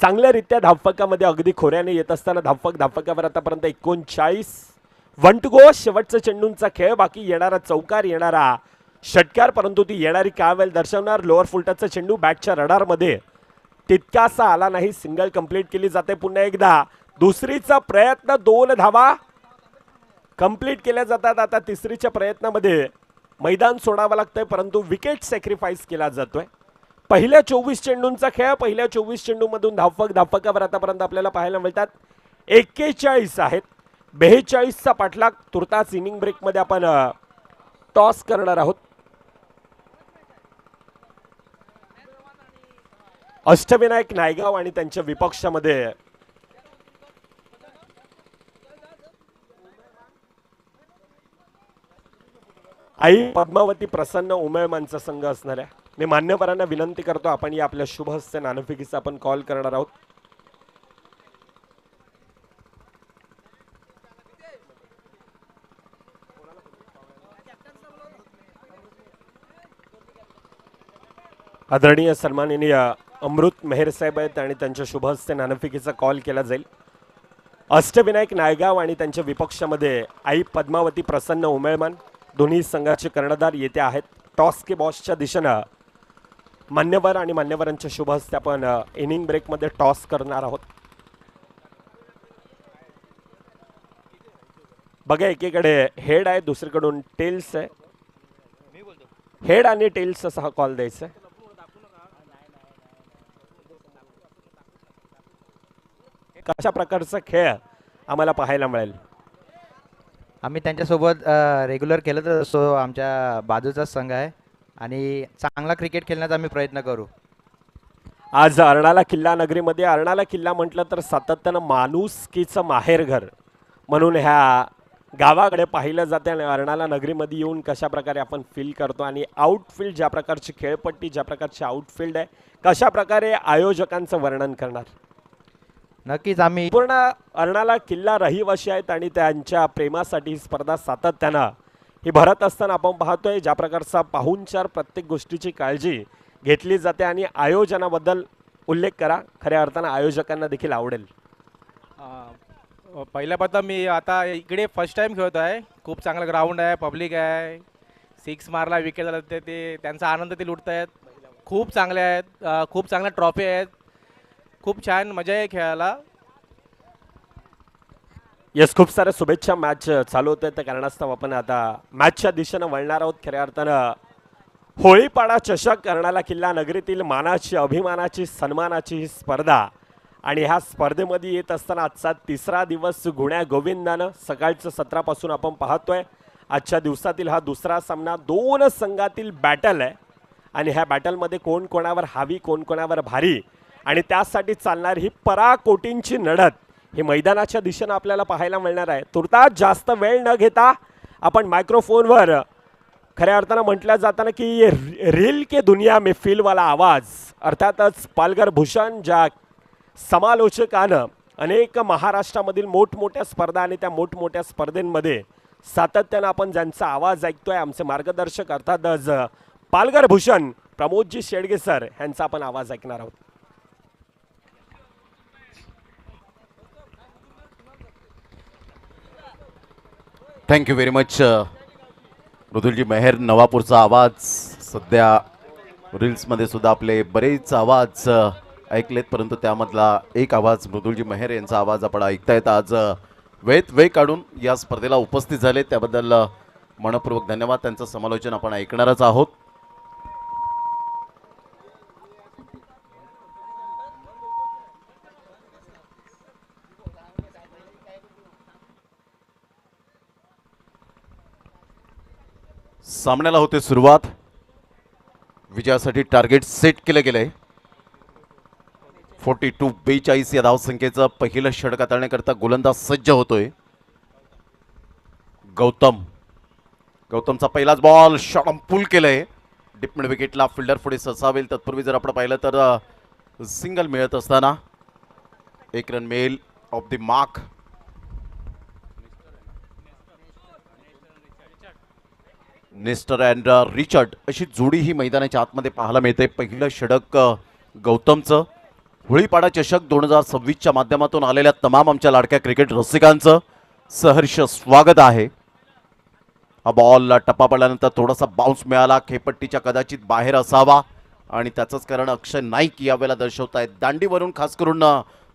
Speaker 1: चांगल्यारित्या धावफकामध्ये अगदी खोऱ्याने येत असताना धावफकावर आतापर्यंत 39 1 टू गो. शेवटचा चेंडूंचा खेळ बाकी. येणारा चौकार, येणारा षटकार परंतु ती येणारी कावेल दर्शवणार. लोअर फुलटचा चेंडू बॅटच्या रडारमध्ये तितकासा आला नाही. सिंगल कंप्लीट केली जाते. पुन्हा एकदा दुसरीचा प्रयत्न, 2 धावा कंप्लीट केल्या जातात. आता तिसरीच्या प्रयत्नामध्ये मैदान सोडावं लागतंय, परंतु विकेट सॅक्रिफाईस केला जातोय. पहिल्या 24 चेंडूंचा खेळ, पहिल्या 24 चेंडूमधून धावफलकावर आतापर्यंत आपल्याला पाहायला मिळतात 41 आहेत. 42चा पाठलाग. तुर्तास इनिंग ब्रेकमध्ये आपण टॉस करणार आहोत. अष्टविनायक नायगाव आणि त्यांच्या विपक्षामध्ये आई पद्मावती प्रसन्न उमेळमानचा संघ असणाऱ्या. मी मान्यवरांना विनंती करतो, आपण या आपल्या शुभ हस्ते नाणेफेकीचा आपण कॉल करणार आहोत. आदरणीय सन्माननीय अमृत मेहर साहेब आहेत आणि त्यांच्या शुभ हस्ते नाणेफेकीचा कॉल केला जाईल. अष्टविनायक नायगाव आणि त्यांच्या विपक्षामध्ये आई पद्मावती प्रसन्न उमेळमान दोन्ही संघाचे कर्णधार येते आहेत. टॉस के बॉसच्या दिशेनं मान्यवर आणि मान्यवरांच्या शुभ हस्ते आपण इनिंग ब्रेकमध्ये टॉस करणार आहोत. बघा, एकीकडे हेड आहे, दुसरीकडून टेल्स आहे. हेड आणि टेल्स असा हा कॉल द्यायचा आहे. कशा प्रकारचा खेळ आम्हाला पाहायला मिळेल?
Speaker 3: आम्ही त्यांच्यासोबत रेग्युलर खेळत असतो. आमच्या बाजूचाच संघ आहे आणि चांगला क्रिकेट खेळण्याचा आम्ही प्रयत्न करू.
Speaker 1: आज अर्नाळा किल्ला नगरीमध्ये, अर्नाळा किल्ला म्हटलं तर सातत्यानं माणुसकीचं माहेरघर म्हणून ह्या गावाकडे पाहिलं जाते. आणि अर्नाळा नगरीमध्ये येऊन कशा प्रकारे आपण फील करतो आणि आउटफील्ड ज्या प्रकारची खेळपट्टी, ज्या प्रकारची आउटफील्ड आहे, कशा प्रकारे आयोजकांचं वर्णन करणार?
Speaker 3: नक्कीच आम्ही
Speaker 1: पूर्ण अर्नाळा किल्ला रहिवाशी आहेत आणि त्यांच्या प्रेमासाठी ही स्पर्धा सातत्यानं ही भरत असताना आपण पाहतोय ज्या प्रकारचा पाहुणचार, प्रत्येक गोष्टीची काळजी घेतली जाते आणि आयोजनाबद्दल उल्लेख करा. खऱ्या अर्थानं आयोजकांना देखील आवडेल.
Speaker 4: पहिल्यापासून मी आता इकडे फर्स्ट टाइम खेळत आहे. खूप चांगलं ग्राउंड आहे, पब्लिक आहे. 6 मारला, विकेट झाला, ते त्यांचा आनंद ते लुटत आहेत. खूप चांगले आहेत, खूप चांगल्या ट्रॉफी आहेत. खूप छान मजा आहे खेळायला.
Speaker 1: येस, खूप साऱ्या शुभेच्छा. मॅच चालू होते त्या कारणास्तव आपण आता मॅचच्या दिशेनं वळणार आहोत. खऱ्या अर्थानं होळीपाडा चषक अर्नाळा किल्ला नगरीतील मानाची, अभिमानाची, सन्मानाची ही स्पर्धा आणि ह्या स्पर्धेमध्ये येत असताना आजचा तिसरा दिवस गुण्या गोविंदानं सकाळचं 17 आपण पाहतोय. आजच्या दिवसातील हा दुसरा सामना, दोन संघातील बॅटल आहे आणि ह्या बॅटलमध्ये कोण कोणावर हावी, कोण कोणावर भारी आणि त्यासाठी चालणारी ही पराकोटींची लढत ही मैदानाच्या दिशेनं आपल्याला पाहायला मिळणार आहे. तुर्तास जास्त वेळ न घेता आपण मायक्रोफोनवर खऱ्या अर्थानं म्हटलं जाताना की ये रील के दुनिया में फील वाला आवाज, अर्थातच पालघर भूषण ज्या समालोचकानं अनेक महाराष्ट्रामधील मोठमोठ्या स्पर्धा आणि त्या मोठमोठ्या स्पर्धेंमध्ये सातत्यानं आपण ज्यांचा आवाज ऐकतोय, आमचे मार्गदर्शक अर्थातच पालघर भूषण प्रमोदजी शेडगे सर यांचा आपण आवाज ऐकणार आहोत.
Speaker 5: Thank you very much Mridulji Mehar. नवापूरचा आवाज सध्या रील्समध्ये सुद्धा आपले बरेच आवाज ऐकलेत, परंतु त्यामधला एक आवाज मृदुलजी मेहर यांचा आवाज आपण ऐकतायत. आज वेळेत वेळ काढून या स्पर्धेला उपस्थित झाले त्याबद्दल मनपूर्वक धन्यवाद. त्यांचं समालोचन आपण ऐकणारच आहोत. सामन्याला होते सुरुवात. विजयासाठी टार्गेट सेट केलं गेलंय. 42-42 या धावसंख्येचं पहिलं षटक हाताळण्याकरता गोलंदाज सज्ज होतोय. गौतमचा पहिलाच बॉल शॉर्ट पुल केलंय. डिप मिड विकेटला फिल्डर पुढे ससावेल. तत्पूर्वी जर आपण पाहिलं तर सिंगल मिळत असताना 1 रन मिळेल of the mark. Nestor and Richard अशी जोडी ही मैदानाच्या आतमध्ये पाहायला मिळते. पहिलं षटक गौतमचं. होळीपाडा चषक 2026च्या माध्यमातून आलेल्या तमाम आमच्या लाडक्या क्रिकेट रसिकांचं सहर्ष स्वागत आहे. हा बॉल टप्पा पडल्यानंतर थोडासा बाउन्स मिळाला. खेपट्टीच्या कदाचित बाहेर असावा आणि त्याचंच कारण अक्षय नाईक यावेळेला दर्शवत आहेत. दांडीवरून खास करून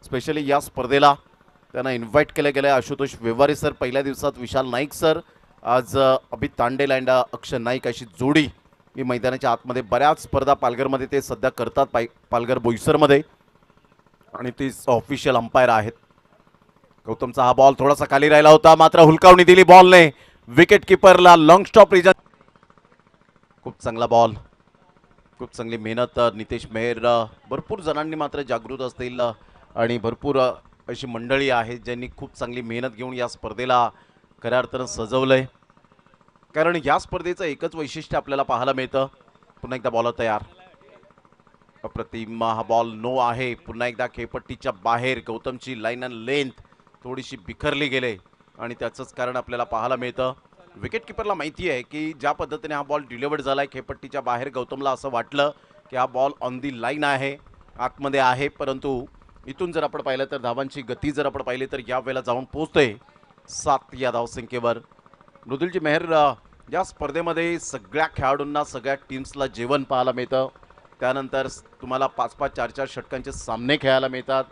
Speaker 5: स्पेशली या स्पर्धेला त्यांना इन्व्हाइट केलं गेलं आहे. आशुतोष व्यवहारे सर पहिल्या दिवसात, विशाल नाईक सर, आज अभित तांडेल अँड अक्षय नाईक अशी जोडी ही मैदानाच्या आतमध्ये बऱ्याच स्पर्धा पालघरमध्ये ते सध्या करतात, पालघर बोईसरमध्ये, आणि ती ऑफिशियल अंपायर आहेत. गौतमचा हा बॉल थोडासा खाली राहिला होता, मात्र हुलकावणी दिली बॉलने विकेट किपरला. लॉंग स्टॉप रिजन, खूप चांगला बॉल, खूप चांगली मेहनत नितेश मेहर. भरपूर जणांनी मात्र जागृत असतील आणि भरपूर अशी मंडळी आहेत ज्यांनी खूप चांगली मेहनत घेऊन या स्पर्धेला खऱ्या अर्थानं सजवलंय. कारण या स्पर्धेचं एकच वैशिष्ट्य आपल्याला पाहायला मिळतं. पुन्हा एकदा बॉलर तयार, अप्रतिम हा बॉल नो आहे. पुन्हा एकदा खेळपट्टीच्या बाहेर गौतमची लाईन अँड लेंथ थोडीशी बिखरली गेले आणि त्याचंच कारण आपल्याला पाहायला मिळतं. विकेट किपरला माहिती आहे की ज्या पद्धतीने हा बॉल डिलिव्हर्ड झाला आहे खेळपट्टीच्या बाहेर, गौतमला असं वाटलं की हा बॉल ऑन दी लाईन आहे, आतमध्ये आहे, परंतु इथून जर आपण पाहिलं तर धावांची गती जर आपण पाहिली तर या वेळेला जाऊन पोहोचते 7 या धावसंख्येवर. मृदुलजी मेहर, या स्पर्धेमध्ये सगळ्या खेळाडूंना, सगळ्या टीम्सला जेवण पाहायला मिळतं. त्यानंतर तुम्हाला 5-5, 4-4 षटकांचे सामने खेळायला मिळतात.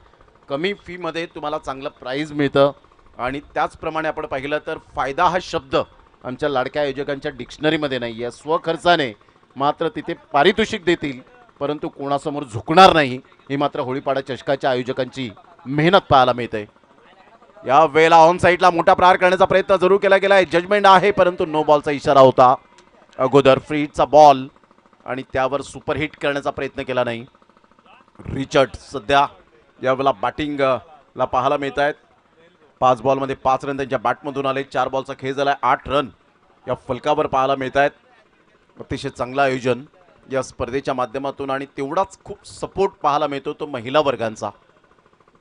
Speaker 5: कमी फीमध्ये तुम्हाला चांगलं प्राईज मिळतं. आणि त्याचप्रमाणे आपण पाहिलं तर फायदा हा शब्द आमच्या लाडक्या आयोजकांच्या डिक्शनरीमध्ये नाही आहे. स्वखर्चाने मात्र तिथे पारितोषिक देतील, परंतु कोणासमोर झुकणार नाही, ही मात्र होळीपाडा चषकाच्या आयोजकांची मेहनत पाहायला मिळते. या वेळेला ऑन साईडला मोठा प्रहार करण्याचा प्रयत्न जरूर केला गेला आहे. जजमेंट आहे, परंतु नो बॉलचा इशारा होता अगोदर. फ्रीचा बॉल आणि त्यावर सुपरहिट करण्याचा प्रयत्न केला नाही. रिचर्ड सध्या यावेळेला बॅटिंगला पाहायला मिळत आहेत. 5 बॉलमध्ये 5 रन त्यांच्या बॅटमधून आले. 4 बॉलचा खेळ झाला आहे, 8 रन या फलकावर पाहायला मिळत आहेत. अतिशय चांगलं आयोजन या स्पर्धेच्या माध्यमातून आणि तेवढाच खूप सपोर्ट पाहायला मिळतो तो महिला वर्गांचा.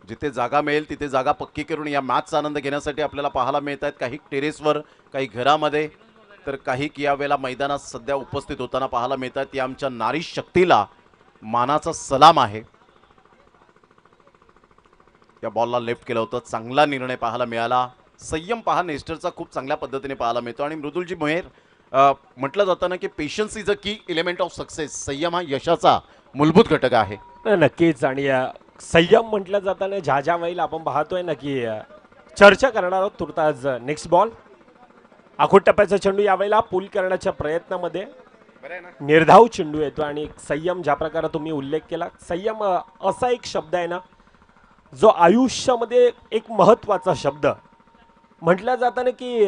Speaker 5: जिथे जागा मिळेल तिथे जागा पक्की करून या मॅचचा आनंद घेण्यासाठी आपल्याला पाहायला मिळत आहेत. काही टेरेसवर, काही घरामध्ये, तर काही यावेळेला मैदानात सध्या उपस्थित होताना पाहायला मिळतात. या आमच्या नारी शक्तीला मानाचा सलाम आहे. या बॉलला लेफ्ट केलं होतं, चांगला निर्णय पाहायला मिळाला. संयम पहा नेस्टरचा खूप चांगल्या पद्धतीने पाहायला मिळतो. आणि मृदुलजी मेहर, म्हटलं जातं ना की पेशन्स इज अ की एलिमेंट ऑफ सक्सेस. संयम हा यशाचा मूलभूत घटक आहे.
Speaker 1: नक्कीच. आणि संयम म्हटलं जाताना ज्या वेळेला आपण पाहतोय ना की चर्चा करणार आहोत तुर्तास. नेक्स्ट बॉल, आखूट टप्प्याचा चेंडू यावेळेला पूल करण्याच्या प्रयत्नामध्ये निर्धाव चेंडू येतो. आणि संयम ज्या प्रकारे तुम्ही उल्लेख केला, संयम असा एक शब्द आहे ना जो आयुष्यामध्ये एक महत्त्वाचा शब्द म्हटलं जातं ना की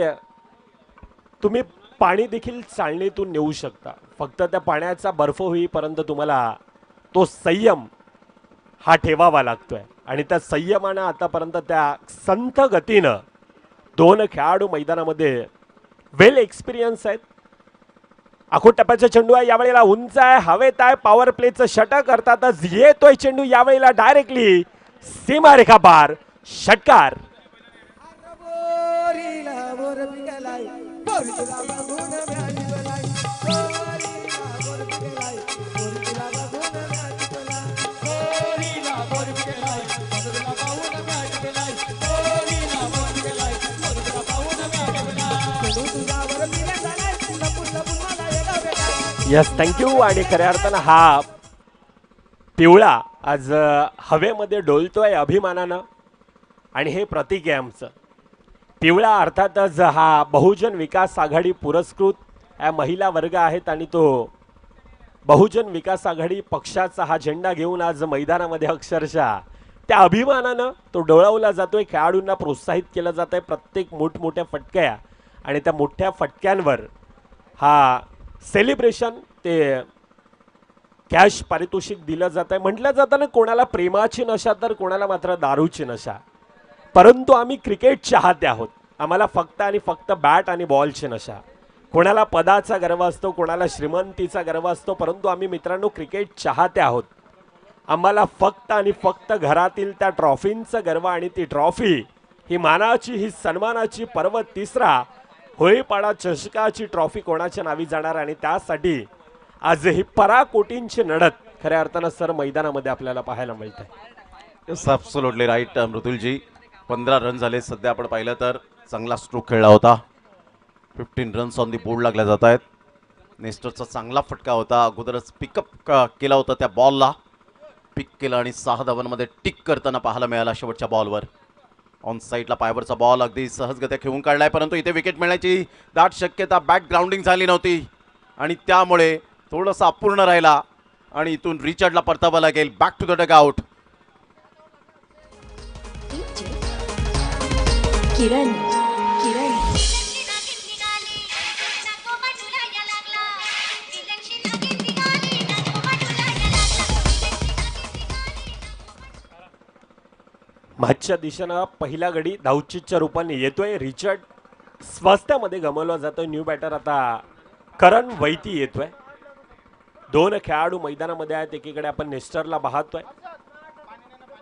Speaker 1: तुम्ही पाणी देखील चाळणीतून नेऊ शकता, फक्त त्या पाण्याचा बर्फ होईपर्यंत तुम्हाला तो संयम हा ठेवावा लागतोय. आणि त्या संयमानं आतापर्यंत त्या संथ गतीनं 2 खेळाडू मैदानामध्ये वेल एक्सपिरियन्स आहेत. आखूट टप्प्याचा चेंडू आहे, यावेळेला उंच आहे, हवेत आहे, पॉवर प्लेचं षटक अर्थातच येतोय चेंडू यावेळेला डायरेक्टली सीमारेखा पार. षटकार. Yes, thank you. आणि खऱ्या अर्थानं हा पिवळा आज हवेमध्ये डोलतोय अभिमानानं आणि हे प्रतीक आहे आमचं. पिवळा अर्थातच हा बहुजन विकास आघाडी पुरस्कृत महिला वर्ग आहेत आणि तो बहुजन विकास आघाडी पक्षाचा हा झेंडा घेऊन आज मैदानामध्ये अक्षरशः त्या अभिमानानं तो डोळवला जातोय. खेळाडूंना प्रोत्साहित केलं जात आहे प्रत्येक मोठमोठ्या फटक्या आणि त्या मोठ्या फटक्यांवर हा सेलिब्रेशन, ते कॅश पारितोषिक दिलं जात आहे. म्हटलं जातं ना कोणाला प्रेमाची नशा तर कोणाला मात्र दारूची नशा, परंतु आम्ही क्रिकेट चाहते आहोत. आम्हाला फक्त आणि फक्त बॅट आणि बॉलची नशा. कोणाला पदाचा गर्व असतो, कोणाला श्रीमंतीचा गर्व असतो, परंतु आम्ही मित्रांनो क्रिकेट चाहते आहोत. आम्हाला फक्त आणि फक्त घरातील त्या ट्रॉफींचा गर्व आणि ती ट्रॉफी ही मानाची, ही सन्मानाची पर्व. तिसरा होळीपाडा चषकाची ट्रॉफी कोणाच्या नावी जाणार आणि त्यासाठी आज ही पराकोटींची लढत खऱ्या अर्थानं सर मैदानामध्ये आपल्याला पाहायला मिळते.
Speaker 5: Yes, absolutely right Mridulji. 15 run झाले सध्या आपण पाहिलं तर. चांगला स्ट्रोक खेळला होता. 15 रन्स ऑन दी बोर्ड लागल्या जात आहेत. नेस्टरचा चांगला फटका होता, अगोदरच पिकअप केला होता त्या बॉलला, पिक केला आणि 6 धावांमध्ये टिक करताना पाहायला मिळाला शेवटच्या बॉलवर. ऑन साईडला पायावरचा बॉल अगदी सहजगत्या खेळून काढलाय, परंतु इथे विकेट मिळण्याची दाट शक्यता, बॅट ग्राउंडिंग झाली नव्हती आणि त्यामुळे थोडंसं अपूर्ण राहिला आणि इथून रिचर्डला परतावं लागेल. Back to the dugout.
Speaker 6: Kiran Kiran
Speaker 1: मागच्या दिशेनं पहिला गडी धावचीच्या रूपाने येतोय. रिचर्ड स्वास्थ्यामध्ये गमावला जातोय. न्यू बॅटर आता करण वैती येतोय. दोन खेळाडू मैदानामध्ये आहेत. एकीकडे आपण नेस्टरला पाहतोय,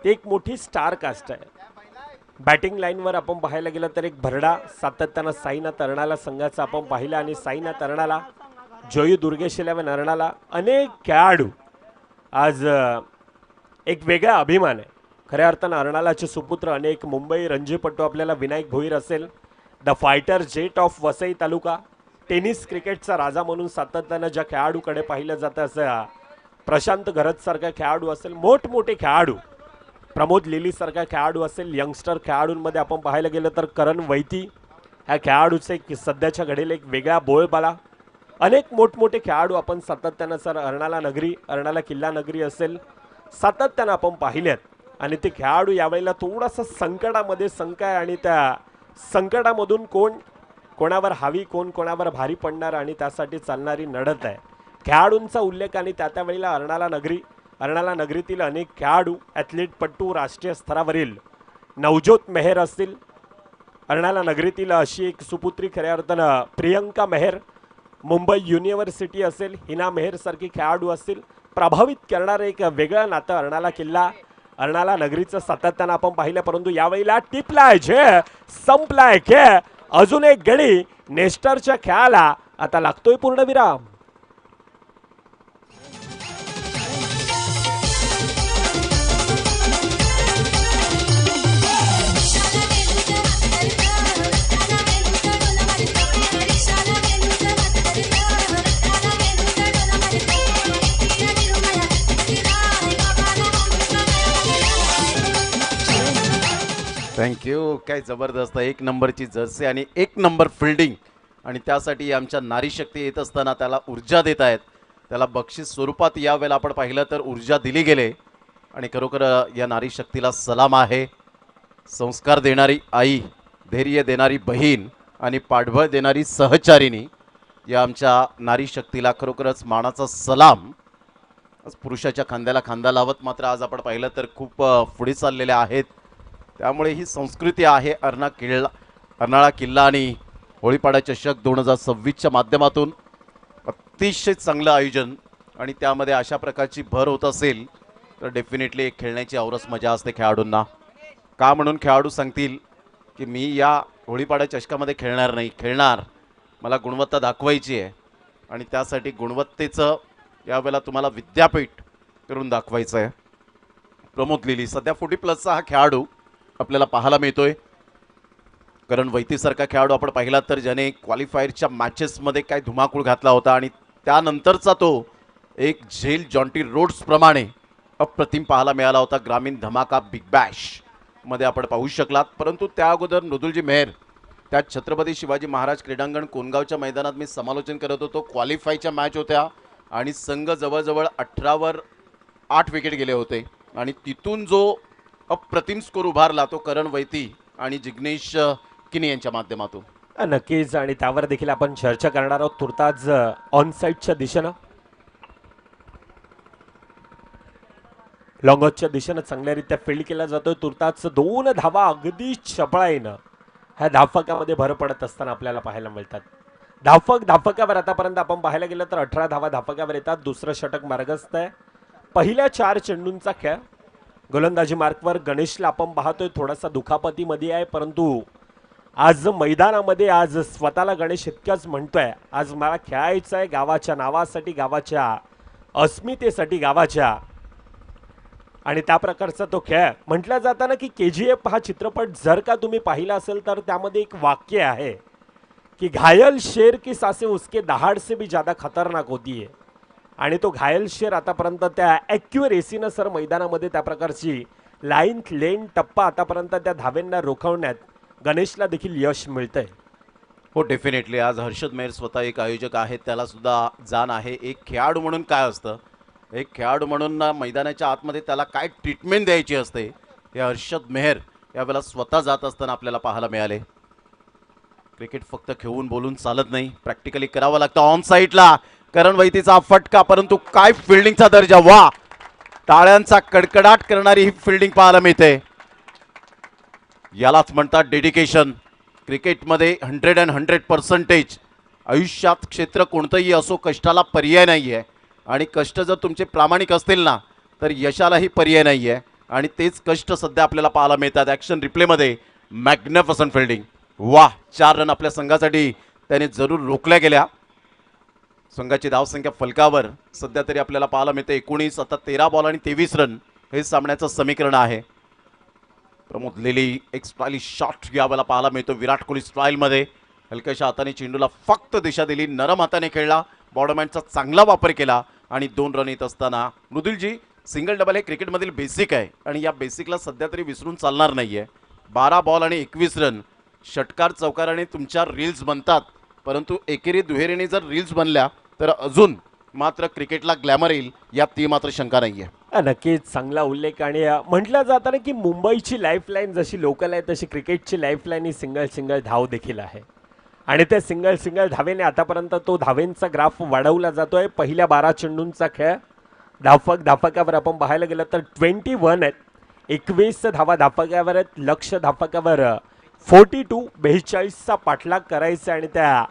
Speaker 1: ते एक मोठी स्टार कास्ट आहे. बॅटिंग लाईनवर आपण पाहायला गेलं तर एक भरडा सातत्यानं साईनाथ अर्णाला संघाचा आपण पाहिलं आणि साईनाथ अर्णाला, जोयू दुर्गेश 11 अर्णाला अनेक खेळाडू आज एक वेगळा अभिमान आहे. खऱ्या अर्थानं अर्णालाचे सुपुत्र अनेक मुंबई रणजीपटू आपल्याला विनायक भोईर असेल, the fighter jet of Vasai taluka, tennis क्रिकेटचा राजा म्हणून सातत्यानं ज्या खेळाडूकडे पाहिलं जातं असं प्रशांत घरतसारखा खेळाडू असेल, मोठमोठे खेळाडू प्रमोद लिलीसारखा खेळाडू असेल, यंगस्टर खेळाडूंमध्ये आपण पाहायला गेलं तर करण वैती ह्या खेळाडूचं एक सध्याच्या घडीला एक वेगळा बोलबाला. अनेक मोठमोठे खेळाडू आपण सातत्यानं सर अर्णाला नगरी, अर्णाला किल्ला नगरी असेल, सातत्यानं आपण पाहिलेत आणि ते खेळाडू यावेळेला थोडासा संकटामध्ये संक आहे आणि त्या संकटामधून कोण कोणावर हावी, कोण कोणावर भारी पडणार आणि त्यासाठी चालणारी लढत आहे. खेळाडूंचा उल्लेख आणि त्या वेळेला अर्णाला नगरीतील अनेक खेळाडू, ॲथलीटपटू, राष्ट्रीय स्तरावरील नवज्योत मेहर असतील, अर्णाला नगरीतील अशी एक सुपुत्री खऱ्या अर्थानं प्रियंका मेहर, मुंबई युनिव्हर्सिटी असेल, हिना मेहर सारखी खेळाडू असतील, प्रभावित करणारं एक वेगळं नातं अर्णाला किल्ला, अर्णाला नगरीचं सातत्यानं आपण पाहिलं. परंतु यावेळेला टिपलाय जे संपलाय खेळ. अजून एक गडी नेस्टरच्या खेळाला आता लागतोय पूर्णविराम.
Speaker 5: थँक्यू. काय जबरदस्त, एक नंबरची जर्सी आणि एक नंबर फिल्डिंग आणि त्यासाठी आमच्या नारी शक्ती येत असताना त्याला ऊर्जा देत आहेत. त्याला बक्षीस स्वरूपात यावेळेला आपण पाहिलं तर ऊर्जा दिली गेले आणि खरोखर या नारी शक्तीला सलाम आहे. संस्कार देणारी आई, धैर्य देणारी बहीण आणि पाठबळ देणारी सहचारिणी या आमच्या नारी शक्तीला खरोखरच मानाचा सलाम. आज पुरुषाच्या खांद्याला खांदा लावत मात्र आज आपण पाहिलं तर खूप पुढे चाललेले आहेत. त्यामुळे ही संस्कृती आहे. अर्नाळा किल्ला आणि होळीपाडा चषक 2026च्या माध्यमातून अतिशय चांगलं आयोजन आणि त्यामध्ये अशा प्रकारची भर होत असेल तर डेफिनेटली एक खेळण्याची औरस मजा असते खेळाडूंना. का म्हणून खेळाडू सांगतील की मी या होळीपाडा चषकामध्ये खेळणार नाही, खेळणार, मला गुणवत्ता दाखवायची आहे आणि त्यासाठी गुणवत्तेचं यावेळेला तुम्हाला विद्यापीठ करून दाखवायचं आहे. प्रमोद लिली सध्या 40+ हा खेळाडू आपल्याला पाहायला मिळतोय. करण वैतीसारखा खेळाडू आपण पाहिला तर ज्याने क्वालिफायरच्या मॅचेसमध्ये काय धुमाकूळ घातला होता आणि त्यानंतरचा तो एक झेल जॉन्टी रोड्स प्रमाणे अप्रतिम पाहायला मिळाला होता. ग्रामीण धमाका बिग बॅश मध्ये आपण पाहू शकलात. परंतु त्या अगोदर मृदुलजी मेहर त्या छत्रपती शिवाजी महाराज क्रीडांगण कोणगावच्या मैदानात मी समालोचन करत होतो. क्वालिफायच्या मॅच होत्या आणि संघ जवळजवळ 18वर 8 विकेट गेले होते आणि तिथून जो अप्रतिम स्कोर उभारला तो करण वैती आणि जिग्नेश किनी यांच्या माध्यमातून.
Speaker 1: नक्कीच आणि त्यावर देखील आपण चर्चा करणार आहोत. तुर्तास ऑन साईडच्या दिशेनं, लॉंगॉचच्या दिशेनं चांगल्यारीत्या फील्ड केला जातोय. तुर्तास 2 धावा अगदी चपळाईनं ह्या धावफकामध्ये भर पडत असताना आपल्याला पाहायला मिळतात. धावफकावर आतापर्यंत आपण पाहायला गेलं तर 18 धावा धावफकावर येतात. दुसरं षटक मार्गस्थ आहे. पहिल्या 4 चेंडूंचा खेळ. गोलंदाजी मार्कवर गणेशला आपण पाहतोय थोडासा दुखापतीमध्ये आहे, परंतु आज मैदानामध्ये आज स्वतःला गणेश इतकंच म्हणतोय, आज मला खेळायचं आहे गावाच्या नावासाठी, गावाच्या अस्मितेसाठी, गावाच्या, आणि त्या प्रकारचा तो खेळ. म्हटलं जाताना की KGF हा चित्रपट जर का तुम्ही पाहिला असेल तर त्यामध्ये एक वाक्य आहे की घायल शेर की सासे उसके दहाड़ से भी ज़्यादा खतरनाक होती है. आणि तो घायल शेर आतापर्यंत त्या ॲक्युरेसीनं सर मैदानामध्ये त्या प्रकारची लाईन लेन टप्पा आतापर्यंत त्या धावेंना रोखवण्यात गणेशला देखील यश मिळतंय.
Speaker 5: हो डेफिनेटली आज हर्षद मेहर स्वतः एक आयोजक आहेत, त्याला सुद्धा जाण आहे एक खेळाडू म्हणून काय असतं, एक खेळाडू म्हणून ना मैदानाच्या आतमध्ये त्याला काय ट्रीटमेंट द्यायची असते हे हर्षद मेहर यावेळेला स्वतः जात असताना आपल्याला पाहायला मिळाले. क्रिकेट फक्त खेळून बोलून चालत नाही, प्रॅक्टिकली करावं लागतं. ऑन साईडला करण वैतीचा फटका, परंतु काय फिल्डिंगचा दर्जा, वा टाळ्यांचा कडकडाट करणारी ही फिल्डिंग पाहायला मिळते. यालाच म्हणतात डेडिकेशन. क्रिकेटमध्ये 100% आयुष्यात क्षेत्र कोणतंही असो कष्टाला पर्याय नाही आहे, आणि कष्ट जर तुमचे प्रामाणिक असतील ना तर यशालाही पर्याय नाही आहे, आणि तेच कष्ट सध्या आपल्याला पाहायला मिळतात. ॲक्शन रिप्लेमध्ये मॅग्निफिसंट फिल्डिंग, वाह 4 रन आपल्या संघासाठी त्याने जरूर रोखल्या गेल्या. संघाची धावसंख्या फलकावर सध्या तरी आपल्याला पाहायला मिळते 19. आता 13 बॉल आणि 23 रन हे सामन्याचं समीकरण आहे. प्रमोद लेली एक स्टाईलिश शॉट यावेळेला पाहायला मिळतो विराट कोहली स्टाईलमध्ये. हलक्याशा हाताने चेंडूला फक्त दिशा दिली, नरम हाताने खेळला, बॉर्डरमॅनचा चांगला वापर केला आणि 2 रन येत असताना मृदुलजी सिंगल डबल हे क्रिकेटमधील बेसिक आहे आणि या बेसिकला सध्या तरी विसरून चालणार नाही आहे. 12 बॉल आणि 21 रन षटकार चौकाराने तुमच्या रील्स बनतात, परंतु एकेरी दुहेरीने जर रील्स बनल्या तर अजून मात्र क्रिकेटला ग्लॅमर येईल यात ती मात्र शंका नाही आहे.
Speaker 1: नक्कीच चांगला उल्लेख. आणि म्हटलं जातं ना की मुंबईची लाईफलाईन जशी लोकल आहे तशी क्रिकेटची लाईफलाईन ही सिंगल धाव देखील आहे, आणि त्या सिंगल धावेने आतापर्यंत तो धावेंचा ग्राफ वाढवला जातोय. पहिल्या 12 चेंडूंचा खेळ धाफकावर आपण पाहायला गेलं तर 21 आहेत, 21 धावा धाफकावर आहेत. लक्ष धाफकावर 42 42चा पाठलाग करायचा, आणि त्या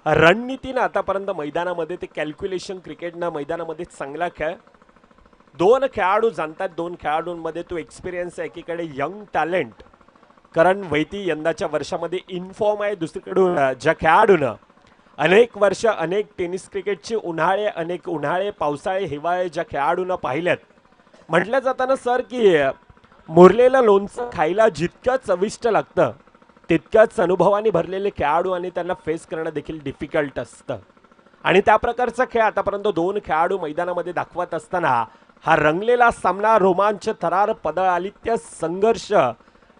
Speaker 1: रणनीतीनं आतापर्यंत मैदानामध्ये ते कॅल्क्युलेशन क्रिकेटनं मैदानामध्ये चांगला खेळ. 2 खेळाडू जाणतात, 2 खेळाडूंमध्ये तो एक्सपिरियन्स आहे. एकीकडे यंग टॅलेंट करण वैती यंदाच्या वर्षामध्ये इन्फॉर्म आहे, दुसरीकडून ज्या खेळाडूनं अनेक वर्ष अनेक टेनिस क्रिकेटचे अनेक उन्हाळे पावसाळे हिवाळे ज्या खेळाडूंना पाहिल्यात. म्हटलं जाताना सर की मुरलेलं लोणचं खायला जितकं चविष्ट लागतं तितक्याच अनुभवाने भरलेले खेळाडू आणि त्यांना फेस करणं देखील डिफिकल्ट असतं, आणि त्या प्रकारचा खेळ आतापर्यंत 2 खेळाडू मैदानामध्ये दाखवत असताना हा रंगलेला सामना, रोमांच, थरार, पदआलित्य, संघर्ष,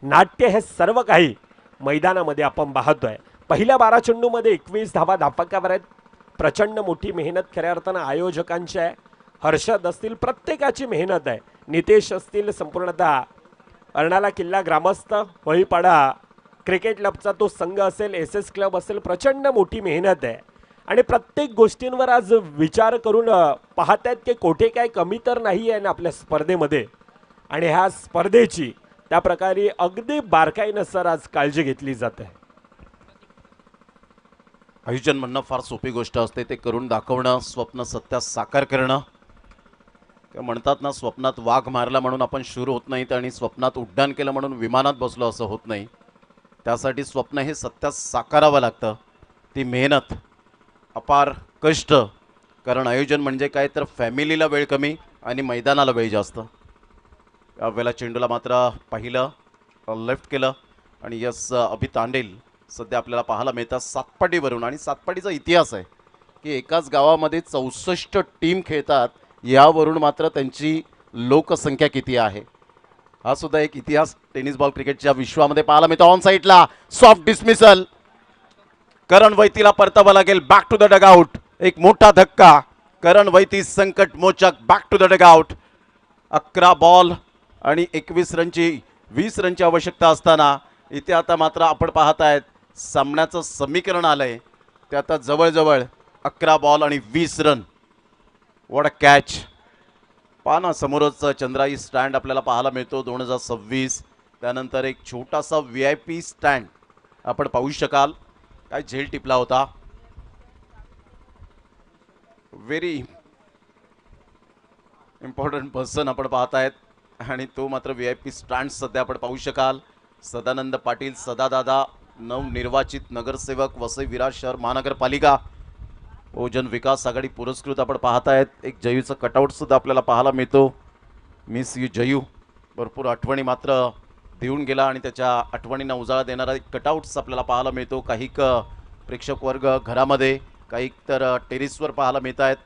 Speaker 1: नाट्य हे सर्व काही मैदानामध्ये आपण पाहतोय. पहिल्या 12 चेंडूमध्ये 21 धावा धाफकावर आहेत. प्रचंड मोठी मेहनत खऱ्या अर्थानं आयोजकांची आहे. हर्षद असतील प्रत्येकाची मेहनत आहे, नितेश असतील, संपूर्णतः अर्नाळा किल्ला ग्रामस्थ, होळीपाडा क्रिकेट क्लबचा तो संघ असेल, SS क्लब असेल, प्रचंड मोठी मेहनत आहे. आणि प्रत्येक गोष्टींवर आज विचार करून पाहतायत की कोठे काय कमी तर नाही आहे ना आपल्या स्पर्धेमध्ये, आणि ह्या स्पर्धेची त्या प्रकारे अगदी बारकाईनं सर आज काळजी घेतली जाते.
Speaker 5: आयोजन म्हणणं फार सोपी गोष्ट असते, ते करून दाखवणं, स्वप्न सत्यात साकार करणं. म्हणतात ना स्वप्नात वाघ मारला म्हणून आपण शूर होत नाहीत, आणि स्वप्नात उड्डाण केलं म्हणून विमानात बसलो असं होत नाही. त्यासाठी स्वप्न हे सत्यात साकारावं लागतं. ती मेहनत, अपार कष्ट, कारण आयोजन म्हणजे काय तर फॅमिलीला वेळ कमी आणि मैदानाला वेळ जास्त. यावेळेला चेंडूला मात्र पाहिलं, लेफ्ट केलं, आणि यस अभि तांडेल सध्या आपल्याला पाहायला मिळतात सातपाटीवरून. आणि सातपाटीचा इतिहास आहे की एकाच गावामध्ये 64 टीम खेळतात, यावरून मात्र त्यांची लोकसंख्या किती आहे हा सुद्धा एक इतिहास टेनिस बॉल क्रिकेटच्या विश्वामध्ये पाहायला मिळतो. ऑन साईडला सॉफ्ट डिसमिसल, करण वैतीला परतावं लागेल बॅक टू द डगआउट. एक मोठा धक्का, करण वैती संकट मोचक back to the dugout. 11 ball आणि 21 रनची आवश्यकता असताना इथे आता मात्र आपण पाहत आहेत सामन्याचं समीकरण आलंय ते आता जवळजवळ 11 बॉल आणि 20 रन. What a catch. पाना समोरच चंद्राई स्टँड आपल्याला पाहायला मिळतो 2026. त्यानंतर एक छोटासा VIP स्टँड आपण पाहू शकाल. काय झेल टिपला होता. व्हेरी इम्पॉर्टंट पर्सन आपण पाहत आहेत, आणि तो मात्र VIP स्टँड सध्या आपण पाहू शकाल. सदानंद पाटील, सदादादा, नवनिर्वाचित नगरसेवक, वसई विरार शहर महानगरपालिका, बहुजन विकास आघाडी पुरस्कृत आपण पाहत आहेत. एक जयूचं कटआउट सुद्धा आपल्याला पाहायला मिळतो. Miss you Jayu. भरपूर आठवणी मात्र देऊन गेला, आणि त्याच्या आठवणींना उजाळा देणारा एक कटआउट्स आपल्याला पाहायला मिळतो. काही प्रेक्षक वर्ग घरामध्ये, काही तर टेरिसवर पाहायला मिळत आहेत,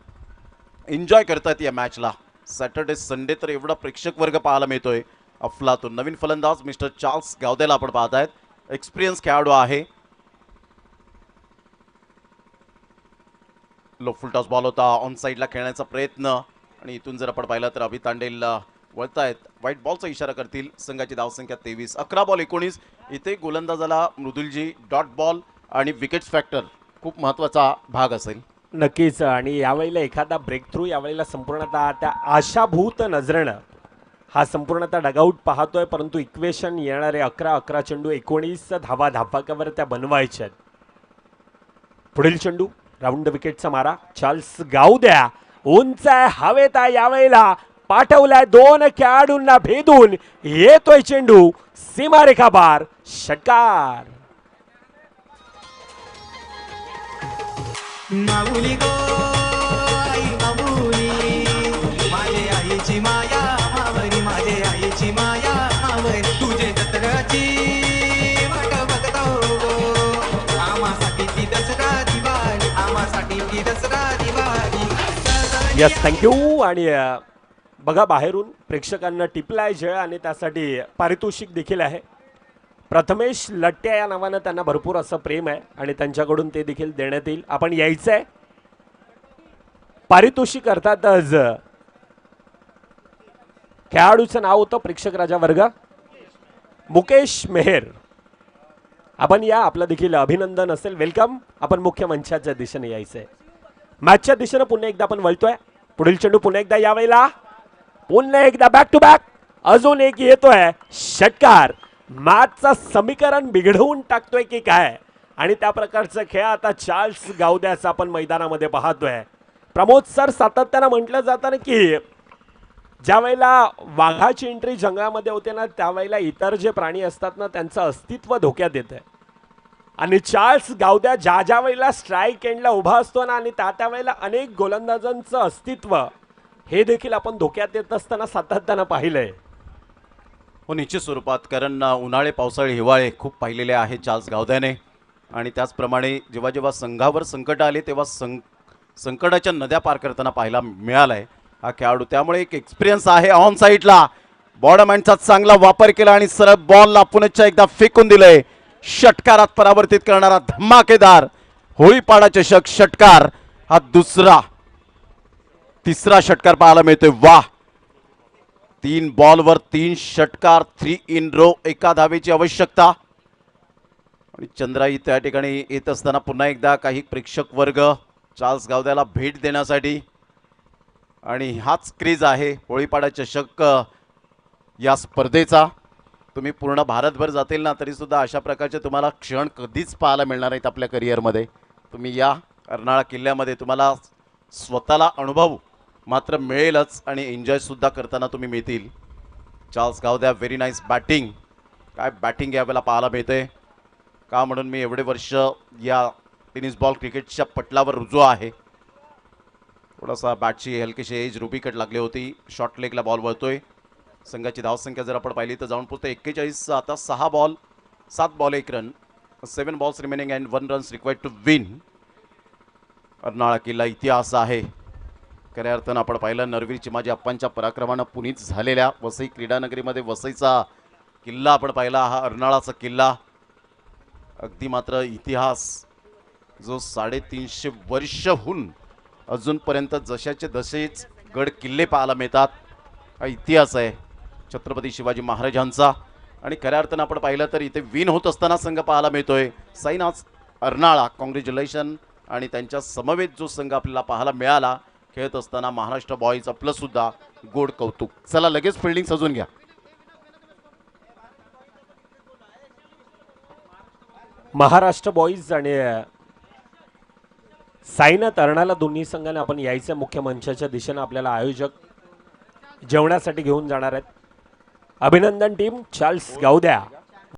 Speaker 5: एन्जॉय करत आहेत या मॅचला. सॅटर्डे संडे तर एवढा प्रेक्षक वर्ग पाहायला मिळतोय, अफलातून. नवीन फलंदाज मिस्टर चार्ल्स गावदेला आपण पाहत आहेत. एक्सपिरियन्स खेळाडू आहे. लो फुल टॉस बॉल होता, ऑन साईडला खेळण्याचा प्रयत्न आणि इथून जर आपण पाहिलं तर अभि तांडेल वळतायत. व्हाईट बॉलचा इशारा करतील. संघाची धावसंख्या 23. 11 बॉल 19. इथे गोलंदाजाला मृदुलजी डॉट बॉल आणि विकेट्स फॅक्टर खूप महत्त्वाचा भाग असेल.
Speaker 1: नक्कीच. आणि यावेळेला एखादा ब्रेक थ्रू यावेळेला संपूर्णतः त्या आशाभूत नजरेनं हा संपूर्णतः डगआउट पाहतोय, परंतु इक्वेशन येणारे 11 चेंडू 19 धावा धापाक्यावर त्या बनवायच्या आहेत. पुढील चेंडू राऊंड विकेटचा मारा. चार्ल्स गावद्या उंच आहे, हवेत आहे, यावेळेला पाठवलाय 2 खेळाडूंना भेदून. येतोय चेंडू सीमारेखा बार. षटकार.
Speaker 7: माऊली गो आई माऊली, माझे आईची माया मावरी, माझे आईची माया मावरी, तुझे जत्राची वाट बघतो, आमासाठी ती दसरा दिवाळी, आमासाठी ती दसरा दिवाळी.
Speaker 1: Yes, thank you. आणि बघा बाहेरून प्रेक्षकांना टिपलाय जय आणि त्यासाठी पारितोषिक देखील आहे. प्रथमेश लट्ट्या या नावानं त्यांना भरपूर असं प्रेम आहे आणि त्यांच्याकडून ते देखील देण्यात येईल. आपण यायचं आहे. पारितोषिक अर्थातच खेळाडूचं नाव होतं प्रेक्षक राजा वर्ग मुकेश मेहर. आपण या, आपलं देखील अभिनंदन असेल, वेलकम. आपण मुख्य मंचाच्या दिशेने यायचंय. मॅचच्या दिशेनं पुन्हा एकदा आपण वळतोय. पुढील चेंडू पुन्हा एकदा यावेळेला पुन्हा एकदा बॅक टू बॅक अजून एक येतोय. षटकार. मॅचचं समीकरण बिघडवून टाकतोय की काय, आणि त्या प्रकारचं खेळ आता चार्ल्स गावद्याचा आपण मैदानामध्ये पाहतोय. प्रमोद सर, सातत्यानं म्हटलं जातं ना की ज्या वेळेला वाघाची एंट्री जंगलामध्ये होते ना, त्यावेळेला इतर जे प्राणी असतात ना त्यांचं अस्तित्व धोक्यात येतं. आणि चार्ल्स गावद्या ज्या वेळेला स्ट्राईक एंडला उभा असतो ना, आणि त्या वेळेला अनेक गोलंदाजांचं अस्तित्व हे देखील आपण धोक्यात येत असताना सातत्यानं पाहिलंय.
Speaker 5: हो, निश्चित स्वरूपात. कारण उन्हाळे पावसाळे हिवाळे खूप पाहिलेले आहे चार्ल्स गावद्याने. आणि त्याचप्रमाणे जेव्हा जेव्हा संघावर संकट आले तेव्हा संकटाच्या नद्या पार करताना पाहायला मिळालाय हा खेळाडू. त्यामुळे एक एक्सपिरियन्स आहे. ऑन साईडला बॉर्डरमॅनचा चांगला वापर केला आणि सरळ बॉलला पुन्हा एकदा फेकून दिलंय. षटकारात परावर्तित करणारा धमाकेदार होळीपाडा चषक षटकार. हा तिसरा षटकार पाहायला मिळतोय. वाह, 3 बॉलवर 3 षटकार, 3 इन रो. एका धावेची आवश्यकता. आणि चंद्राई त्या ठिकाणी येत असताना पुन्हा एकदा काही प्रेक्षक वर्ग चार्ल्स गावद्याला भेट देण्यासाठी. आणि हाच क्रेज आहे होळीपाडा चषक या स्पर्धेचा. तुम्ही पूर्ण भारतभर जातील ना तरी सुद्धा अशा प्रकारचे तुम्हाला क्षण कधीच पाहायला मिळणार नाहीत आपल्या करिअरमध्ये. तुम्ही या अर्नाळा किल्ल्यामध्ये तुम्हाला स्वतःला अनुभव मात्र मिळेलच आणि एन्जॉय सुद्धा करताना तुम्ही मिळतील. Charles Gavdya, very nice batting. काय बॅटिंग यावेळेला पाहायला मिळते का, म्हणून मी एवढे वर्ष या टेनिस बॉल क्रिकेटच्या पटलावर रुजू आहे. थोडासा बॅटची हलकीशी एज रुबीकट लागली होती. शॉर्ट लेगला बॉल वळतोय. संघाची धावसंख्या जर आपण पाहिली तर जाऊन पोहोचते 41. आता 6 ball 7 ball 1 run, 7 balls remaining and 1 runs required to win. Arnala किल्ला इतिहास आहे. खऱ्या अर्थानं आपण पाहिलं नरवीर चिमाजी अप्पांच्या पराक्रमानं पुनीत झालेल्या वसई क्रीडानगरीमध्ये वसईचा किल्ला आपण पाहिला. हा अर्नाळाचा किल्ला अगदी मात्र इतिहास जो 350 वर्षहून अजूनपर्यंत जशाचे तसेच गड किल्ले पाहायला मिळतात. हा इतिहास आहे छत्रपती शिवाजी महाराजांचा. आणि खऱ्या अर्थानं आपण पाहिलं तर इथे विन होत असताना संघ पाहायला मिळतोय. साईनाथ अर्नाळा, कॉंग्रॅच्युलेशन. आणि त्यांच्या समवेत जो संघ आपल्याला पाहायला मिळाला खेळत असताना महाराष्ट्र बॉईज, आपलं सुद्धा गोड कौतुक. चला लगेच फिल्डिंग सजून घ्या.
Speaker 1: महाराष्ट्र बॉईज आणि साईनाथ अर्नाळा दोन्ही संघाने आपण यायचं मुख्य मंचाच्या दिशेनं. आपल्याला आयोजक जेवणासाठी घेऊन जाणार आहेत. अभिनंदन टीम. चार्ल्स गावद्या